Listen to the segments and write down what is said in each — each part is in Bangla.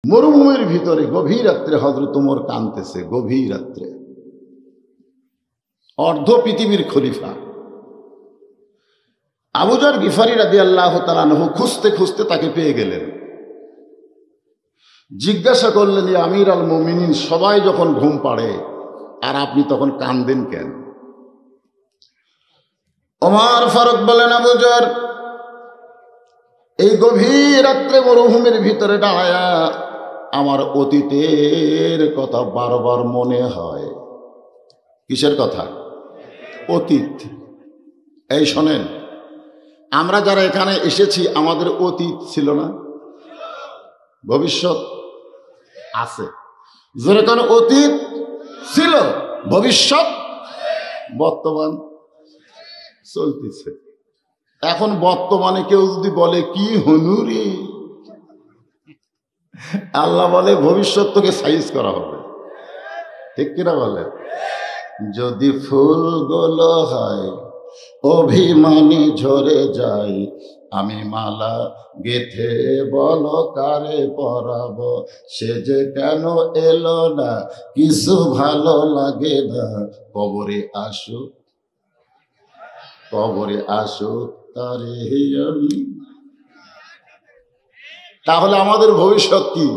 মরুভূমির ভিতরে গভীর রাত্রে হযরত ওমর কাঁদতেছে। গভীর রাত্রে অর্ধ পৃথিবীর খলিফা আবু যর গিফারি রাদিয়াল্লাহু তাআলা আনহু খুঁজতে খুঁজতে তাকে পেয়ে গেলেন। জিজ্ঞাসা করলেন, ইয়া আমির আল মুমিনিন, সবাই যখন ঘুম পাড়ে আর আপনি তখন কাঁদেন কেন? ওমর ফারুক বলেন, আবু যর, এই গভীর রাত্রে মরুভূমির ভিতরে দাঁড়ায়া আমার অতীতের কথা বারবার মনে হয়। কিসের কথা? অতীত। এই শোনেন, আমরা যারা এখানে এসেছি আমাদের অতীত ছিল না, ভবিষ্যৎ আছে। যেরকম অতীত ছিল, ভবিষ্যৎ বর্তমান চলতেছে। এখন বর্তমানে কেউ যদি বলে কি হনুরি, আল্লাহ বলে ভবিষ্যৎ তোকে সাইজ করা হবে। ঠিক কিনা বলে? যদি ফুলগুলো হয় অভিমানী ঝরে যায়, আমি মালা গেথে বলো কারে পরাবো, সে যে কেন এলো না, কিছু ভালো লাগে না, কবরে আসো কবরে আসো তারে আমি। তাহলে আমাদের ভবিষ্যৎ কি?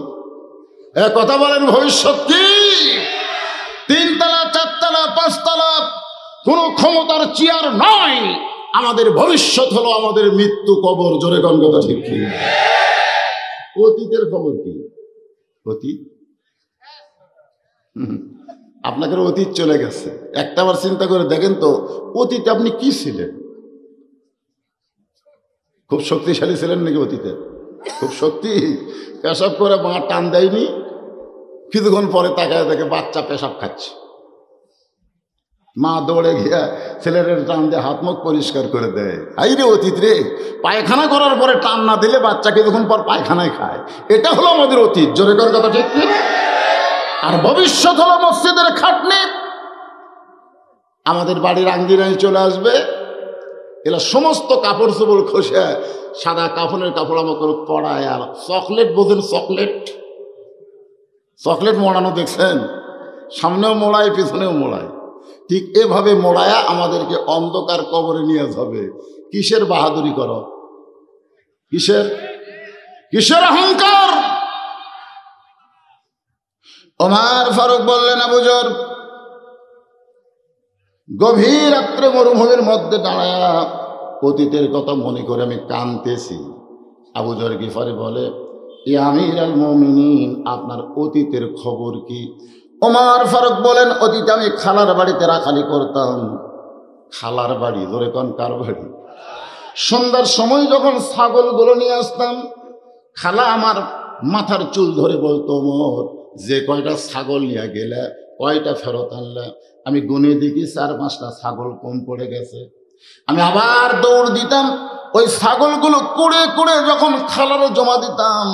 কথা বলেন, ভবিষ্যৎ কি? 3 তলা 4 তলা 5 তলা কোন ক্ষমতার চেয়ার নয়। আমাদের ভবিষ্যৎ হলো আমাদের মৃত্যু, কবর। জোরে কোন কথা ঠিক কি? অতীতের খবর কি? অতীত আপনাদের অতীত চলে গেছে। একটাবার চিন্তা করে দেখেন তো, অতীতে আপনি কি ছিলেন? খুব শক্তিশালী ছিলেন নাকি অতীতে? খুব শক্তি। পেশাব করে মা টান দেয়নি, কিছুক্ষণ পরে তাকায় দেখে বাচ্চা পেশাব খাচ্ছে। মা দৌড়ে গিয়া ছেলের টান দিয়ে হাত মুখ পরিষ্কার করে দেয়। আই রে অতীত রে, পায়খানা করার পরে টান না দিলে বাচ্চা কিছুক্ষণ পর পায়খানায় খায়। এটা হলো আমাদের অতীত। জোরে করার কথা ঠিক কি? আর ভবিষ্যৎ হলো মসজিদের খাটনি। আমাদের বাড়ির আঙ্গিনায় চলে আসবে, এরা সমস্ত কাপড় চোপড় খসে সাদা কাফনের কাপড় আমাকে পড়ায়। আর চকলেট বোঝেন? চকলেট চকলেট মোড়ানো দেখছেন? সামনেও মোড়ায়, পিছনেও মোড়ায়। ঠিক এভাবে মোড়ায়া আমাদেরকে অন্ধকার কবরে নিয়ে যাবে। কিসের বাহাদুরি করো? কিসের কিসের অহংকার? ওমর ফারুক বললেন, আবু যর, গভীর রাত্রে মরুভূমির মধ্যে দাঁড়ায়া অতীতের কথা মনে করে আমি কাঁদতেছি। আবু যর গিফারি বলে, ইয়া আমির আল মুমিনিন, আপনার অতীতের খবর কি? ওমর ফারুক বলেন, অতীতে আমি খালার বাড়িতে রাখালি করতাম। খালার বাড়ি? ধরে কোন কার বাড়ি? সন্ধ্যার সময় যখন ছাগলগুলো নিয়ে আসতাম, খালা আমার মাথার চুল ধরে বলতো, ওমর, যে কয়টা ছাগল নিয়ে গেলে কয়টা ফেরত আনলে? আমি গুনে দেখি 4-5টা ছাগল কম পড়ে গেছে। আমি আবার দৌড় দিতাম, ওই ছাগলগুলো কুড়ে কুড়ে যখন খালারও জমা দিতাম,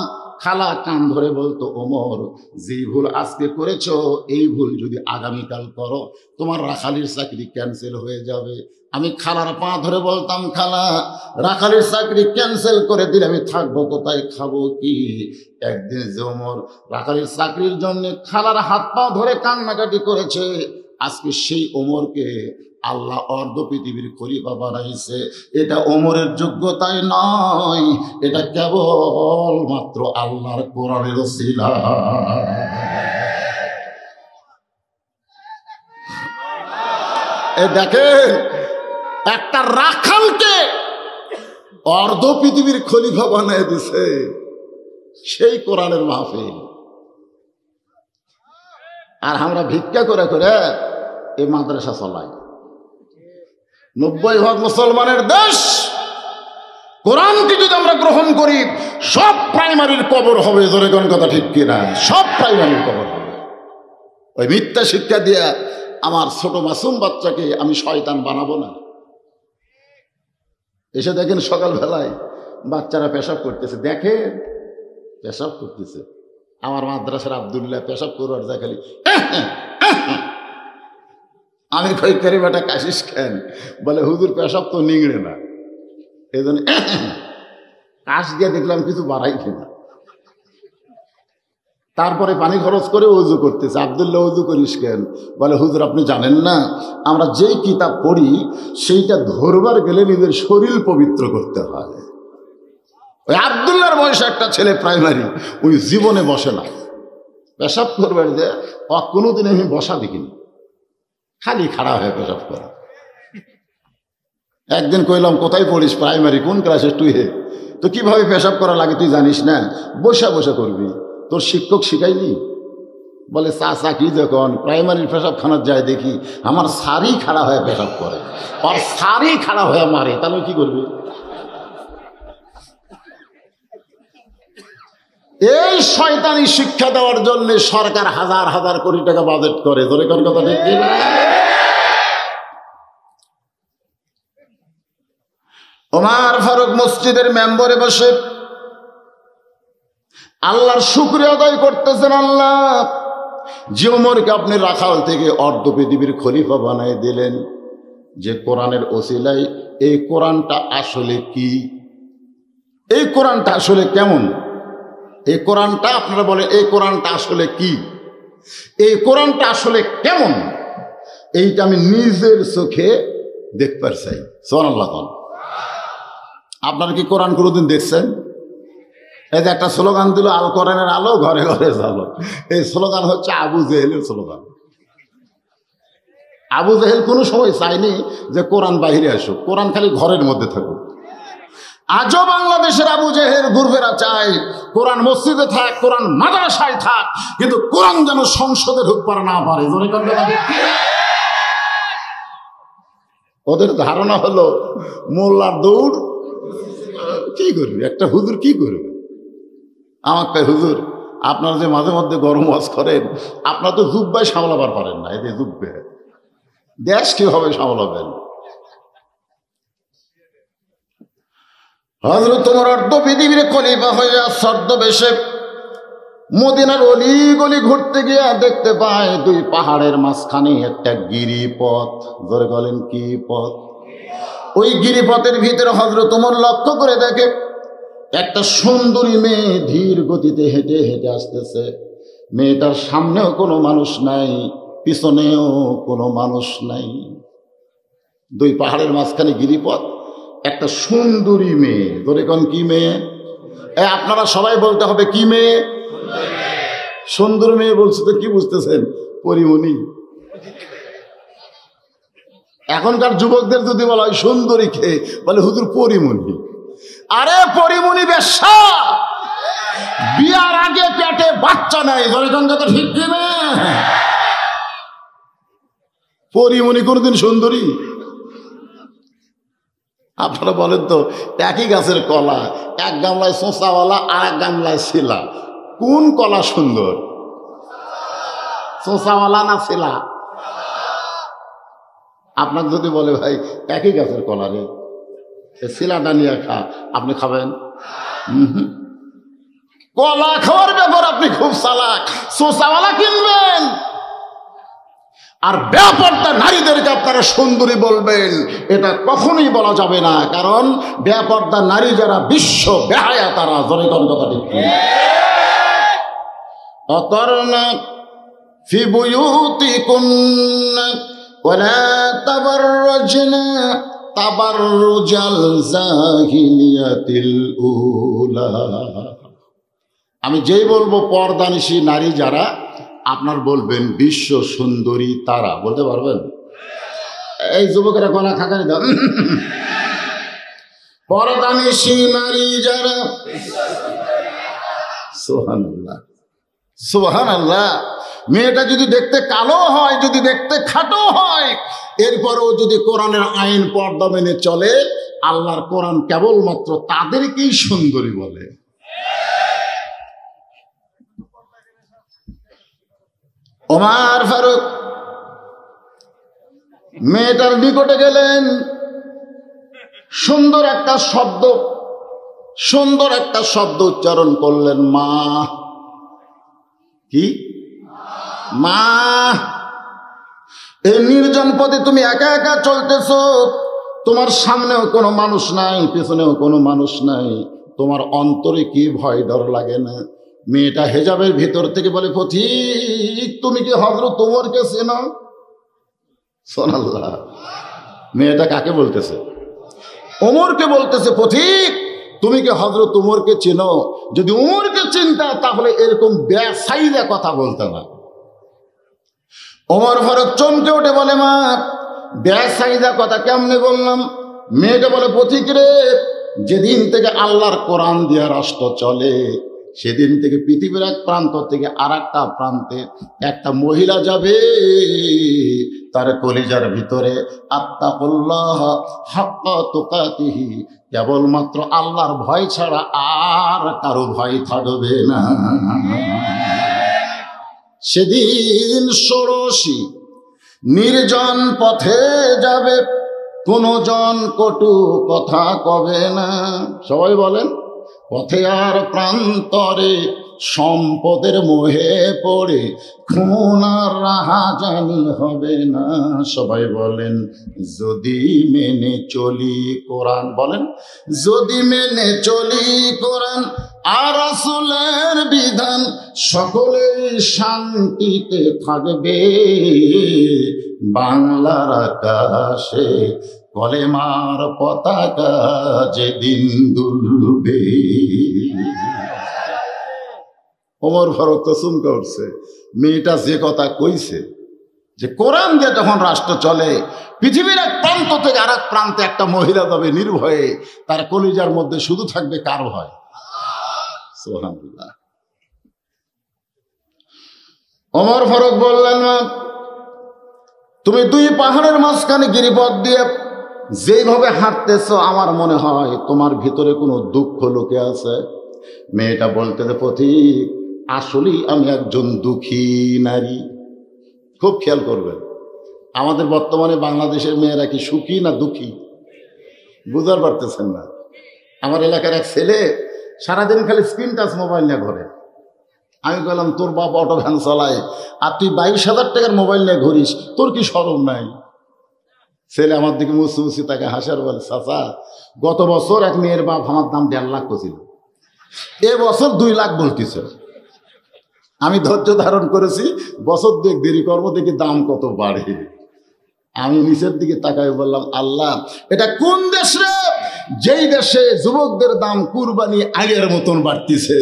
খালা কান ধরে বলতো, ওমর, যেই ভুল আজকে করেছো, এই ভুল যদি আগামীকাল করো তোমার রাখালির চাকরি ক্যান্সেল হয়ে যাবে। আমি খালার পা ধরে বলতাম, খালা, রাখালির চাকরি ক্যান্সেল করে দিলে আমি থাকবো কোথায়, খাবো কি? একদিন যে ওমর রাখালির চাকরির জন্য খালার হাত পা ধরে কান্নাকাটি করেছে, আজকে সেই ওমরকে আল্লাহ অর্ধ পৃথিবীর খলিফা বানাইছে। এটা ওমরের যোগ্যতাই নয়, এটা কেবল মাত্র আল্লাহর কোরআনের ওসিলা। দেখেন, একটা রাখালকে অর্ধ পৃথিবীর খলিফা বানায় দিছে সেই কোরআনের মাহফিল। আর আমরা ভিক্ষা করে করে এই মাদ্রাসা চলাই। 90% মুসলমানের দেশ। কোরআনকে যদি আমরা গ্রহণ করি, সব প্রাইমারির কবর হবে। জোরে কোন কথা ঠিক কিনা? সব প্রাইমারির কবর হবে। ওই মিথ্যা শিক্ষা দিয়ে আমার ছোট মাসুম বাচ্চাকে আমি শয়তান বানাবো না। এসে দেখেন সকালবেলায় বাচ্চারা পেশাব করতেছে, দেখেন পেশাব করতেছে। আমার মাদ্রাসার আব্দুল্লাহ পেশাব করবার যায় খালি আমি কই করে বেটা কাশিস খান? বলে, হুজুর পেশাব তো নিংড়ে না, এই জন্য কাশ দিয়ে দেখলাম কিছু বাড়াই কিনা। তারপরে পানি খরচ করে ওযু করতেছে। আব্দুল্লাহ ওযু করিস কেন? বলে হুজুর আপনি জানেন না, আমরা যেই কিতাব পড়ি সেইটা ধরবার গেলে নিজের শরীর পবিত্র করতে হয়। ওই আব্দুল্লাহর বয়সে একটা ছেলে প্রাইমারি, ওই জীবনে বসে না, পেশাব করবার যে কোনোদিন আমি বসা দেখিনি, খালি খাড়া হয়ে পেশাব করা। একদিন কইলাম কোথায় পড়িস? প্রাইমারি। কোন ক্লাসে? তুই হে তো কিভাবে পেশাব করা লাগে তুই জানিস না? বসা বসা করবি, তোর শিক্ষক শিখাইনি? বলে চা কি যখন প্রাইমারির পেশাবখানার যায় দেখি আমার সারি খাড়া হয়ে পেশাব করে, আর সারি খাড়া হয়ে মারে, তাহলে কি করবি? এই শয়তানি শিক্ষা দেওয়ার জন্য সরকার হাজার হাজার কোটি টাকা বাজেট করে। ধরে কোন কথা ঠিক কিনা? ওমর ফারুক মসজিদের মেম্বরে বসে আল্লাহর শুকরিয়া আদায় করতেছেন। আল্লাহ যে ওমরকে আপনি রাখাল থেকে অর্ধ পৃথিবীর খলিফা বানাই দিলেন, যে কোরআনের ওসিলায় এই কোরআনটা আসলে কি, এই কোরআনটা আসলে কেমন, এই কোরআনটা আপনারা বলে এই কোরআনটা আসলে কি, এই কোরআনটা আসলে কেমন, এইটা আমি নিজের চোখে দেখতে চাই। সুবহানাল্লাহ। আপনারা কি কোরআন কোনোদিন দেখছেন? এই যে একটা স্লোগান দিল, আল কোরআনের আলো ঘরে ঘরে জ্বালো, এই স্লোগান হচ্ছে আবু জেহেলের স্লোগান। আবু জেহেল কোনো সময় চায়নি যে কোরআন বাহিরে আসুক, কোরআন খালি ঘরের মধ্যে থাকুক। আজও বাংলাদেশের আবু জেহেল গুরবেরা চায় কোরআন মসজিদে থাক, কোরআন মাদ্রাসায় থাক, কিন্তু কোরআন যেন সংসদে ঢুকবার না পারে। ওদের ধারণা হলো মোল্লার দৌড়। কি করবে একটা হুজুর, কি করবে? আমার কয় হুজুর আপনারা যে মাঝে মধ্যে গরম ওয়াজ করেন, আপনারা তো জুব্বায় সামলাবার পারেন না, এতে জুব্বে দেশ কিভাবে সামলাবেন? হযরত ওমর অর্ধ পৃথিবীর খলিফা হয়ে ছদ্মবেশে মদিনার অলি গলি ঘুরতে গিয়ে দেখতে পায় দুই পাহাড়ের মাঝখানে একটা গিরিপথ। ধরে বলেন কি পথ? ওই গিরিপথের ভিতরে হযরত ওমর লক্ষ্য করে দেখে একটা সুন্দরী মেয়ে ধীর গতিতে হেঁটে হেঁটে আসতেছে। মেয়েটার সামনেও কোনো মানুষ নাই, পিছনেও কোনো মানুষ নাই। দুই পাহাড়ের মাঝখানে গিরিপথ, একটা সুন্দরী মেয়ে। ধরে কোন কি মেয়ে? আপনারা সবাই বলতে হবে কি মেয়ে? সুন্দর মেয়ে বলছে তো কি বুঝতেছেন? পরিমণি। এখনকার যুবকদের যদি বলা হয় সুন্দরী কে, বলে হুজুর পরিমণি। আরে পরিমণি বেশ্যা, বিয়ার আগে পেটে বাচ্চা নাই। ঠিক কিনা? পরিমণি কোনদিন সুন্দরী? আপনারা বলেন তো, একই গাছের কলা, এক গামলায় চোঁচাওয়ালা আর এক গামলায় ছিলা, কোন কলা সুন্দর? চোঁচাওয়ালা না ছিলা? আপনার যদি বলে ভাই একই গাছের কলা রে, ছিলাটা নিয়ে খা, আপনি খাবেন? কলা খাওয়ার ব্যাপার আপনি খুব চালাক, চোঁচাওয়ালা কিনবেন। আর বেপরদা নারীদেরকে আপনারা সুন্দরী বলবেন, এটা কখনোই বলা যাবে না, কারণ বেপরদা নারী যারা বিশ্ব বেহায়া তারা। জনগণ কথা ঠিক অকরনা ফি বুয়ুতিকুন্না ওয়ালা তাবাররাজনা তাবাররুজাল জাহিলিয়াতিল উলা। আমি যেই বলবো পর্দানিশী নারী যারা, আপনার বলবেন বিশ্ব সুন্দরী তারা। বলতে পারবেন? এই যুবকেরা গলা খাকানি দাও। পর্দানিশী নারী যারা, সুবহানাল্লাহ সুবহানাল্লাহ। মেয়েটা যদি দেখতে কালো হয়, যদি দেখতে খাটো হয়, এরপরও যদি কোরআনের আইন পর্দা মেনে চলে, আল্লাহর কোরআন কেবলমাত্র তাদেরকেই সুন্দরী বলে। ওমর ফারুক মেয়েটার নিকটে গেলেন, সুন্দর একটা শব্দ উচ্চারণ করলেন, মা। কি? মা। এই নির্জন পথে তুমি একা একা চলতেছ, তোমার সামনেও কোনো মানুষ নাই, পেছনেও কোনো মানুষ নাই, তোমার অন্তরে কি ভয় ডর লাগে না? মেয়েটা হেজাবের ভিতর থেকে বলে, পথিক তুমি কি হযরত ওমরকে চেনো? সুবহানাল্লাহ। মেয়েটা কাকে বলতেছে? ওমরকে বলতেছে, পথিক তুমি কি হযরত ওমরকে চেনো? যদি ওমরকে চিনতা তাহলে এরকম বেসাইদা কথা বলতে না। ওমর ফারুক চমকে উঠে বলে, মা বেসাইদা কথা কেমনে বললাম? মেয়েটা বলে, পথিক রে, যেদিন থেকে আল্লাহর কোরআন দিয়া রাষ্ট্র চলে সেদিন থেকে পৃথিবীর এক প্রান্ত থেকে আর একটা প্রান্তে একটা মহিলা যাবে, তার কলিজার ভিতরে আত্তাকুল্লাহ হাক্কা তুকাতিহি, কেবলমাত্র আল্লাহর ভয় ছাড়া আর কারো ভয় থাকবে না। সেদিন ষোড়শী নির্জন পথে যাবে, কোনো জন কটু কথা কবে না। সবাই বলেন, পথে আর প্রান্তরে সম্পদের মোহে পড়ে খুন আর রাহাজানি হবে না। সবাই বলেন, যদি মেনে চলি কোরআন, বলেন যদি মেনে চলি কোরআন আর রাসূলের বিধান, সকলেই শান্তিতে থাকবে। বাংলার আকাশে কলেমার পতাকা যেদিন দুলবে। ওমর ফারুক তো চমকে উঠছে। মেয়েটা যে কথা কইছে যে কোরআন দিয়ে যখন রাষ্ট্র চলে, পৃথিবীর এক প্রান্ত থেকে আর এক প্রান্তে একটা মহিলা যাবে নির্ভয়ে, তার কলিজার মধ্যে শুধু থাকবে কার ভয়? সুবহানাল্লাহ। ওমর ফারুক বললেন, তুমি দুই পাহাড়ের মাঝখানে গিরিপথ দিয়ে যেইভাবে হাঁটতেছ আমার মনে হয় তোমার ভিতরে কোনো দুঃখ লুকে আছে। মেয়েটা বলতে, পথিক আসলেই আমি একজন দুঃখী নারী। খুব খেয়াল করবেন, আমাদের বর্তমানে বাংলাদেশের মেয়েরা কি সুখী না দুঃখী বুঝতে পারতেছেন না। আমার এলাকার এক ছেলে সারাদিন খালি স্ক্রিন টাচ মোবাইল নিয়ে ঘরে। আমি বললাম, তোর বাপ অটো ভ্যান চালায় আর তুই 22,000 টাকার মোবাইল নিয়ে ঘুরিস, তোর কি শরম নাই? ছেলে আমার দিকে মুছি মুছি তাকে হাসার বলে, চাচা গত বছর এক মেয়ের বাপ আমার দাম 1.5 লাখ ছিল, এবছর 2 লাখ বলতেছে। আমি ধৈর্য ধারণ করেছি, বছর 2 দেরি কর্ম দেখি দাম কত বাড়ে। আমি নিচের দিকে তাকাই বললাম, আল্লাহ এটা কোন দেশ রে, যেই দেশে যুবকদের দাম কুরবানি আগের মতন বাড়তিছে?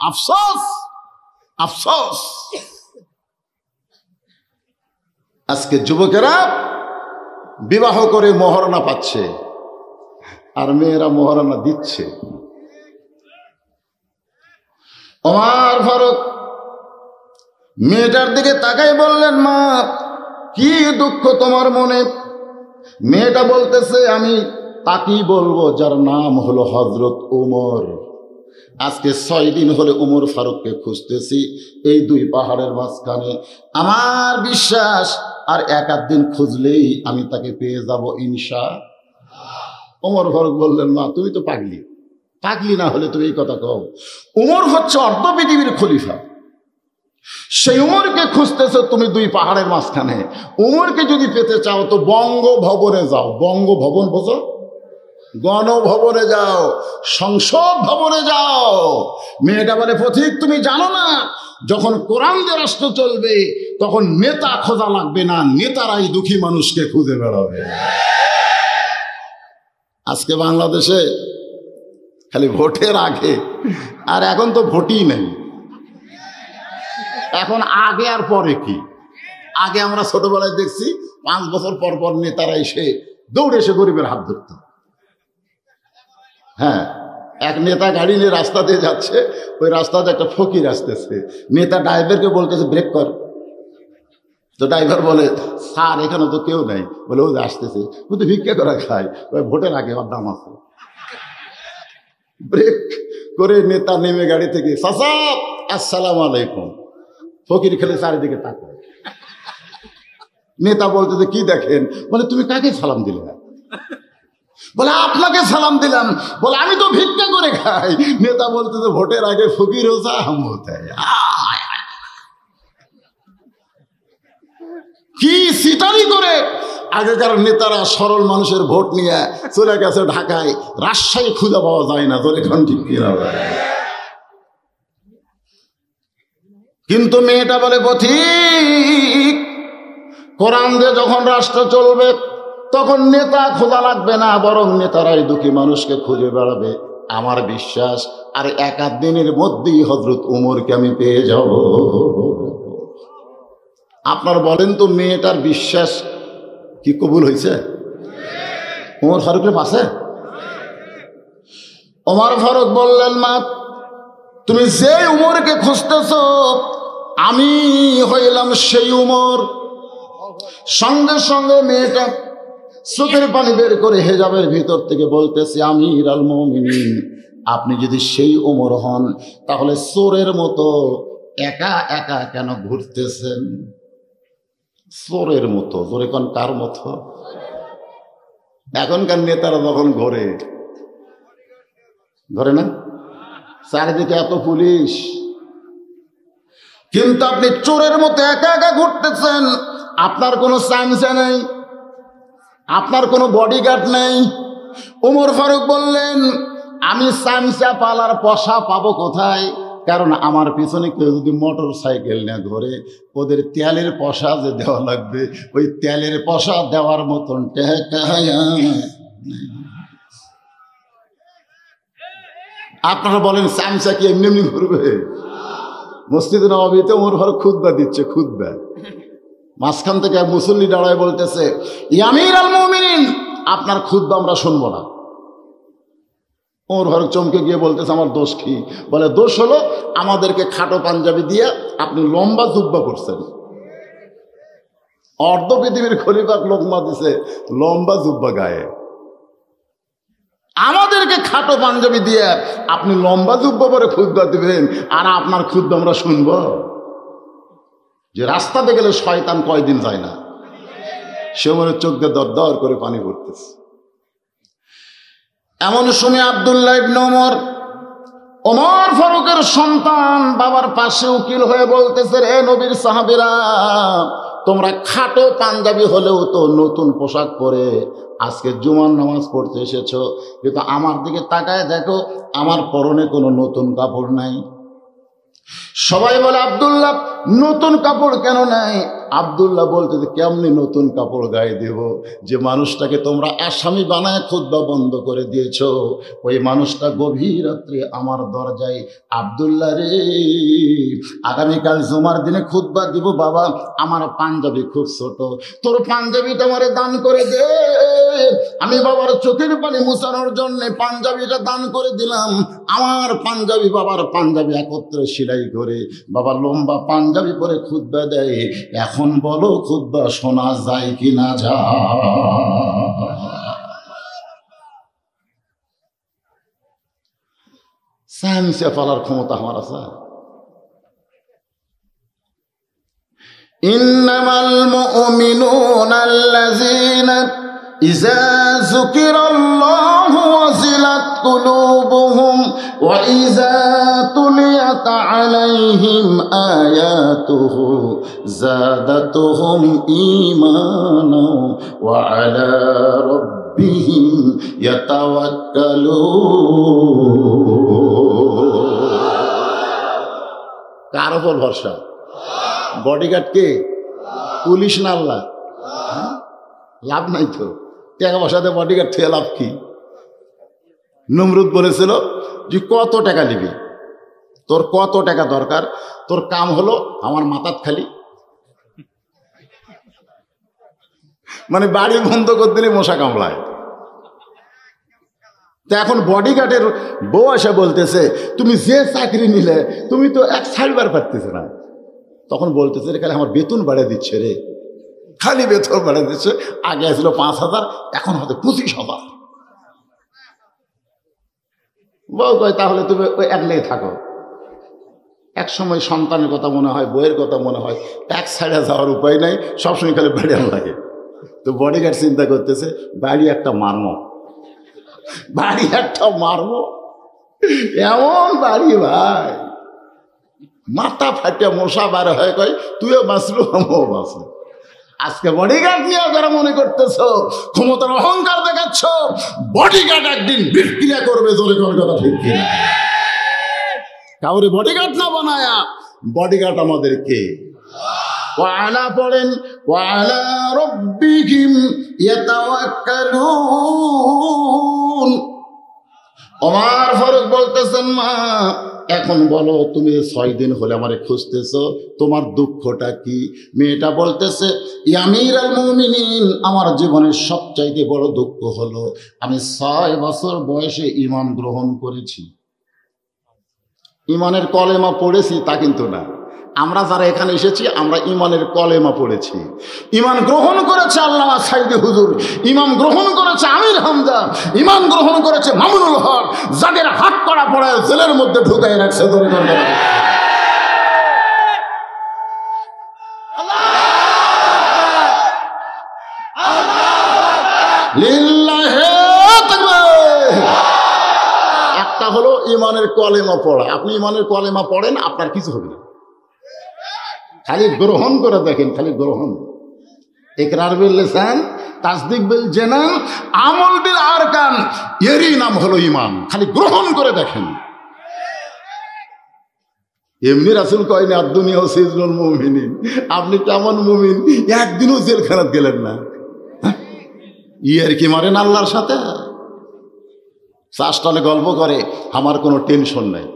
আফসোস আফসোস। আজকে যুবকেরা বিবাহ করে মহারণা পাচ্ছে আর মেয়েরা মহারণা দিচ্ছে। ওমর ফারুক মেয়েটার দিকে তাকাই বললেন, মা কি দুঃখ তোমার মনে? মেয়েটা বলতেছে, আমি তাকেই বলবো যার নাম হলো হযরত ওমর। আজকে 6 দিন হলে ওমর ফারুককে খুঁজতেছি এই 2 পাহাড়ের মাঝখানে। আমার বিশ্বাস আর 1-8 দিন খুঁজলেই আমি তাকে পেয়ে যাব ইনশাআল্লাহ। ওমর ফারুক বললেন, মা তুমি তো পাগলি, পাগলি না হলে তুমি এই কথা কও। ওমর হচ্ছে অর্ধ পৃথিবীর খলিফা, সেই উমরকে খুঁজতেছো তুমি 2 পাহাড়ের মাঝখানে। উমরকে যদি পেতে চাও তো বঙ্গভবনে যাও। বঙ্গভবন বোঝো? গণভবনে যাও, সংসদ ভবনে যাও। মেয়েটা বলে, পথিক তুমি জানো না যখন কোরআন দিয়ে রাষ্ট্র চলবে তখন নেতা খোঁজা লাগবে না, নেতারাই দুঃখী মানুষকে খুঁজে বেড়াবে। আজকে বাংলাদেশে খালি ভোটের আগে, আর এখন তো ভোটই নেই। এখন আগে আর পরে কি? আগে আমরা ছোটবেলায় দেখছি 5 বছর পর পর নেতারা এসে দৌড়ে এসে গরিবের হাত ধরত। হ্যাঁ, এক নেতা গাড়ি নিয়ে রাস্তা দিয়ে যাচ্ছে, ওই রাস্তাতে একটা ফকির আসতেছে, নেতা ড্রাইভারকে বলতেছে ব্রেক কর। তো ড্রাইভার বলে, স্যার এখানে তো কেউ নাই। বলে, ও যে আসতেছে, ও তো ভিক্ষা করা খায়, ওই ভোটের আগে ওর দাম আছে। ব্রেক করে নেতা নেমে গাড়ি থেকে, চাচা আসসালামু আলাইকুম। ফকির খেলে চারিদিকে তাকায়। নেতা বলতেছে, কি দেখেন? বলে, তুমি কাকে সালাম দিলে? বলে, আপনাকে সালাম দিলাম। বলে, আমি তো ভিক্ষা করে খাই। নেতা বলতেছে, ভোটের আগে ফকির হোসা হাম হতে কি সিটারি করে আগেকার নেতারা সরল মানুষের ভোট নিয়ে চলে গেছে ঢাকায়। রাজশাহী খুঁজে পাওয়া যায় না। তোর এখন ঠিক কিনা কিন্তু মেয়েটা বলে পথিক, কোরআন দিয়ে যখন রাষ্ট্র চলবে তখন নেতা খোঁজা লাগবে না, বরং নেতারাই দুঃখী মানুষকে খুঁজে বেড়াবে। আমার বিশ্বাস আর এক আধ দিনের মধ্যেই হযরত উমরকে আমি পেয়ে যাব। আপনার বলেন তো মেয়েটার বিশ্বাস কি কবুল হয়েছে? ওমর ফারুকের পাশে ওমর ফারুক বললেন, মা তুমি যে উমরকে খুঁজতেছ আমি হইলাম সেই উমর। সঙ্গে সঙ্গে মেয়েটা চোখের পানি বের করে হেজাবের ভিতর থেকে বলতেছে, আমিরুল মুমিনিন, আপনি যদি সেই উমর হন তাহলে চোরের মতো একা একা কেন ঘুরতেছেন? চোরের মতো, জোরে কোন কার মতো? এখনকার নেতারা যখন ঘোরে না, চারিদিকে এত পুলিশ, কিন্তু আপনি চোরের মতো একা একা ঘুরতেছেন। আপনার কোনো চামচা নেই, আপনার কোনো বডিগার্ড নেই। ওমর ফারুক বললেন, আমি চামচা পালার পশা পাবো কোথায়? কারণ আমার পিছনে কেউ যদি মোটর সাইকেল না ঘোরে, ওদের তেলের পশা যে দেওয়া লাগবে, ওই তেলের পশা দেওয়ার মতন টাকা আপনারা বলেন চামচা কি এমনি এমনি ঘুরবে? মসজিদে নববীতে ওমর ফারুক খুতবা দিচ্ছে, খুতবা মাঝখান থেকে এক মুসল্লি দাঁড়ায় বলতেছে, আমিরুল মুমিনিন, আপনার খুতবা আমরা শুনবো না। ওমর ফারুক চমকে গিয়ে বলতেছে, আমার দোষ কি? বলে, দোষ হলো আমাদেরকে খাটো পাঞ্জাবি দিয়ে আপনি লম্বা জুব্বা করছেন। অর্ধ পৃথিবীর খলিফাক লোকমা দিছে লম্বা জুব্বা গায়ে, আমাদেরকে খাটো পাঞ্জাবি দিয়ে আপনি লম্বা জুব্বা পরে খুতবা দিবেন, আর আপনার খুতবা আমরা শুনবো? যে রাস্তাতে গেলে শয়তান কয়দিন যায় না, সে ওমরের চোখ দিয়ে দর দর করে পানি পড়তেছে। এমন সময় আব্দুল্লাহ ইবনে ওমর ফারুকের সন্তান বাবার পাশে উকিল হয়ে বলতেছে, রে নবীর সাহাবীরা, তোমরা খাটো পাঞ্জাবি হলেও তো নতুন পোশাক পরে আজকে জুমার নামাজ পড়তে এসেছো, কিন্তু আমার দিকে তাকায় দেখো, আমার পরনে কোনো নতুন কাপড় নাই। সবাই বলে, আব্দুল্লাহ নতুন কাপড় কেন নাই? আব্দুল্লাহ বলতে, কেমনি নতুন কাপড় গায়ে দেব? যে মানুষটাকে তোমরা আসামি বানায় খুতবা বন্ধ করে দিয়েছ, ওই মানুষটা গভীর রাত্রে আমার দরজায়, আব্দুল্লাহ রে, আগামীকাল জুমার দিনে খুতবা দিব, বাবা আমার পাঞ্জাবি খুব ছোট, তোর পাঞ্জাবিটা আমারে দান করে দে। আমি বাবার চোখের পানি মুছানোর জন্য পাঞ্জাবিটা দান করে দিলাম। আমার পাঞ্জাবি বাবার পাঞ্জাবি একত্রে সেলাই করে বাবা লম্বা পাঞ্জাবি পরে খুতবা দেয়। এখন বলো খুতবা শোনা যায় কি না যায়? সায়েন্সে ফলার ক্ষমতা আমার আছে। ইন্নামাল মুমিনুনা আল্লাযীনা ইযা যুকিরাল্লাহু ওয়াজিলাত কুলুবুহুম ওয়া ইযা তুলিয়াত আলাইহিম আয়াতুহু যাদাতুহুম ঈমানা ওয়া আলা রাব্বিহিম ইয়াতাওয়াক্কালুন। কার উপর ভরসা? বডিগার্ড কে? পুলিশ না আল্লাহ? লাভ নাই তো, টাকা পয়সাতে বডিগার্ড থেকে লাভ কি? নমরুদ বলেছিল যে কত টাকা নিবি, তোর কত টাকা দরকার, তোর কাম হলো আমার মাথার খালি, মানে বাড়ি বন্ধ করে দিলে মশা কামড়ায়। তো এখন বডিগার্ডের বউ এসে বলতেছে, তুমি যে চাকরি নিলে তুমি তো এক ছাড়বার পারতেছে না। তখন বলতেছে, রে খালি আমার বেতন বাড়িয়ে দিচ্ছে রে, খালি বেতন বাড়িয়ে দিচ্ছে। আগে আসলো 5,000, এখন হয়তো 25,000। বউ কয়, তাহলে তুমি ওই একলেই থাকো। এক সময় সন্তানের কথা মনে হয়, বইয়ের কথা মনে হয়, এক সাইডে যাওয়ার উপায় নাই, সবসময় খালি বেড়িয়ান লাগে। তো বডিগার্ড চিন্তা করতেছে, বাড়ি একটা মারমো, বাড়ি একটা মারমো, এমন বাড়ি ভাই, মাথা ফাটিয়া মশা বার হয়, কয় তুইও বাঁচলো আমিও বাঁচলো। আজকে বডিগার্ড নিয়ে যারা মনে করতেছ ক্ষমতার অহংকার দেখাচ্ছ, বডিগার্ড একদিন বিক্রিয়া করবে, জোরে করে কথা ঠিক কিনা? কাউরে বডিগার্ড না বানায়া বডিগার্ড আমাদের কে? ওয়ালা পড়েন, ওয়ালা রাব্বিহিম ইয়াতাওয়াক্কালুন। ওমর ফারুক বলতেছেন, মা এখন বলো, তুমি 6 দিন হলে আমারে খুঁজতেছো, তোমার দুঃখটা কি? মেয়েটা বলতেছে, ইয়া আমিরাল মুমিনিন, আমার জীবনের সবচাইতে বড় দুঃখ হলো আমি 6 বছর বয়সে ঈমান গ্রহণ করেছি। ঈমানের কলেমা পড়েছি তা কিন্তু না, আমরা যারা এখানে এসেছি আমরা ঈমানের কলেমা পড়েছি। ঈমান গ্রহণ করেছে আল্লামা সাইদি হুজুর, ঈমান গ্রহণ করেছে আমির হামজা, ঈমান গ্রহণ করেছে মামুনুল হক, যাদের হাত করা পড়ে জেলের মধ্যে ঢুকাই রাখছে। একটা হলো ঈমানের কলেমা পড়া। আপনি ঈমানের কলেমা পড়েন, আপনার কিছু হবে না, খালি গ্রহণ করে দেখেন, খালি গ্রহণ। ইকরার বিল লিসান, তাসদিক বিল জানান, আমল বিল আরকান, এরই নাম হলো ঈমান। খালি গ্রহণ করে দেখেন। এমনি রাসূল কয়নি আদ-দুনিয়া সিজনুল মুমিনিন। আপনি কেমন মুমিন, একদিনও জেলখানাত গেলেন না? ইয়ার কি মারেন আল্লাহর সাথে? চাষটালে গল্প করে, আমার কোনো টেনশন নাই,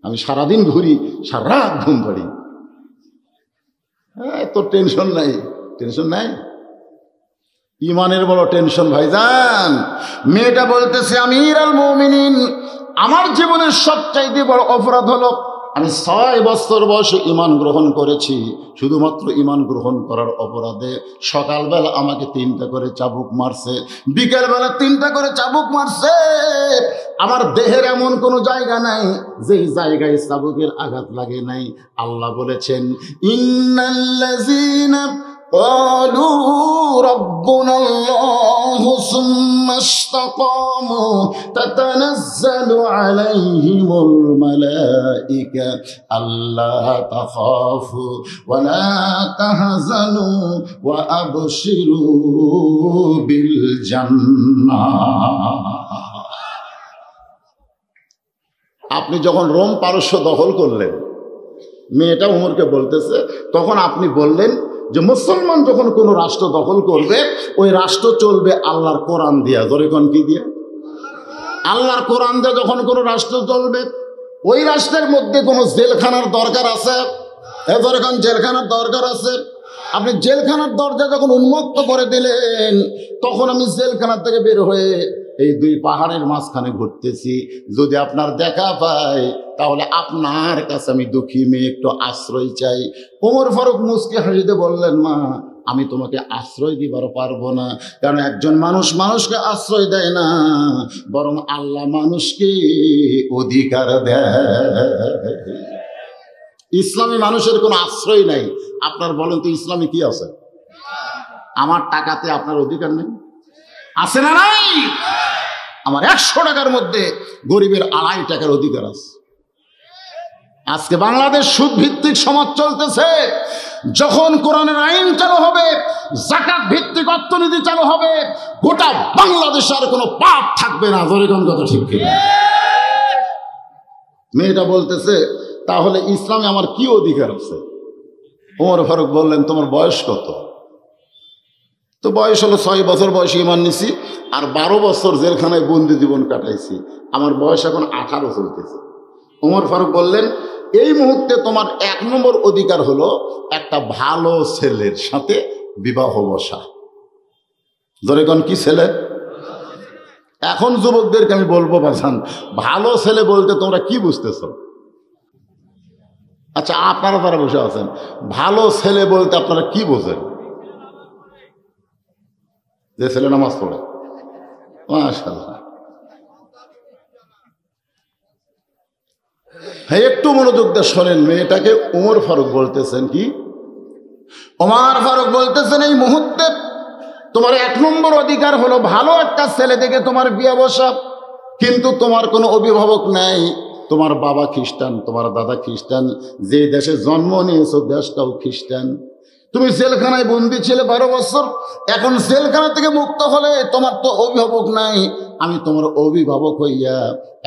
আমি সারাদিন ঘুরি, সারা রাত ঘুম পাড়ি, তোর টেনশন নাই? টেনশন নাই, ঈমানের বড় টেনশন ভাইজান। মেয়েটা বলতেছে, আমিরাল মুমিনিন, আমার জীবনের সবচাইতে বড় অপরাধ হলো আমি 6 বছর বয়সে ঈমান গ্রহণ করেছি। শুধুমাত্র ঈমান গ্রহণ করার অপরাধে সকালবেলা আমাকে 3টা করে চাবুক মারছে, বিকেলবেলা 3টা করে চাবুক মারছে। আমার দেহের এমন কোনো জায়গা নাই যেই জায়গায় চাবুকের আঘাত লাগে নাই। আল্লাহ বলেছেন, ইন্নাল্লাযীনা ক্বালু রাব্বুনাল্লাহু সুম্মা ইসতাকামু তাতানাজ্জালু আলাইহিমুল মালাইকা আল্লা তাখাফু ওয়া লা তাহজানু ওয়া আবশিরু বিল জান্নাহ। আপনি যখন রোম পারস্য দখল করলেন, মেয়েটা উমরকে বলতেছে, তখন আপনি বললেন যে মুসলমান যখন কোনো রাষ্ট্র দখল করবে, ওই রাষ্ট্র চলবে আল্লাহর কোরআন দিয়া। ধরে কোন কি দিয়া? আল্লাহর কোরআন দিয়ে যখন কোনো রাষ্ট্র চলবে, ওই রাষ্ট্রের মধ্যে কোনো জেলখানার দরকার আছে? ধরে কোন জেলখানার দরকার আছে? আপনি জেলখানার দরজা যখন উন্মুক্ত করে দিলেন, তখন আমি জেলখানার থেকে বের হয়ে এই 2 পাহাড়ের মাঝখানে ঘুরতেছি। যদি আপনার দেখা পাই, তাহলে আপনার কাছে আমি দুঃখী মেয়ে, একটু আশ্রয় চাই। ওমর ফারুক মুস্কি হাসিতে বললেন, মা আমি তোমাকে আশ্রয় দিবার পারবো না, কারণ একজন মানুষ মানুষকে আশ্রয় দেয় না, বরং আল্লাহ মানুষকে অধিকার দেয়। ইসলামী মানুষের কোনো আশ্রয় নাই। আপনার বলেন তো ইসলামে কি আছে? আমার টাকাতে আপনার অধিকার নেই? আছে না নাই? আমার 100 টাকার মধ্যে গরিবের 2.5 টাকার অধিকার আছে। আজকে বাংলাদেশ সুদ ভিত্তিক সমাজ চলতেছে। যখন কোরআনের আইন চালু হবে, যাকাত ভিত্তিক অর্থনীতি চালু হবে, গোটা বাংলাদেশ আর কোনো পাপ থাকবে না। জোরে কোন কথা ঠিক কিনা? মেয়েটা বলতেছে, তাহলে ইসলামে আমার কি অধিকার আছে? ওমর ফারুক বললেন, তোমার বয়স কত? তো বয়স হলো 6 বছর বয়সে ঈমান নিছি, আর 12 বছর জেলখানায় বন্দি জীবন কাটাইছি, আমার বয়স এখন 18 চলতেছে। ওমর ফারুক বললেন, এই মুহূর্তে তোমার 1 নম্বর অধিকার হলো একটা ভালো ছেলের সাথে বিবাহ বসা। ধরে কোন কি ছেলে? এখন যুবকদেরকে আমি বলবো, বাজান, ভালো ছেলে বলতে তোমরা কি বুঝতেছ? আচ্ছা, আপনারা তারা বসে আছেন, ভালো ছেলে বলতে আপনারা কি বোঝেন? যে ছেলে নামাজ পড়ে, মাশাআল্লাহ। হ্যাঁ, একটু মনোযোগ দিয়ে শোনেন। মেয়েটাকে ওমর ফারুক বলতেছেন কি? ওমর ফারুক বলতেছেন, এই মুহূর্তে তোমার 1 নম্বর অধিকার হলো ভালো একটা ছেলে দেখে তোমার বিয়ে বসা। কিন্তু তোমার কোনো অভিভাবক নাই, তোমার বাবা খ্রিস্টান, তোমার দাদা খ্রিস্টান, যে দেশে জন্ম নিয়েছো দেশটাও খ্রিস্টান। তুমি জেলখানায় বন্দি ছিলে 12 বছর, এখন জেলখানা থেকে মুক্ত হলে তোমার তো অভিভাবক নাই, আমি তোমার অভিভাবক হইয়া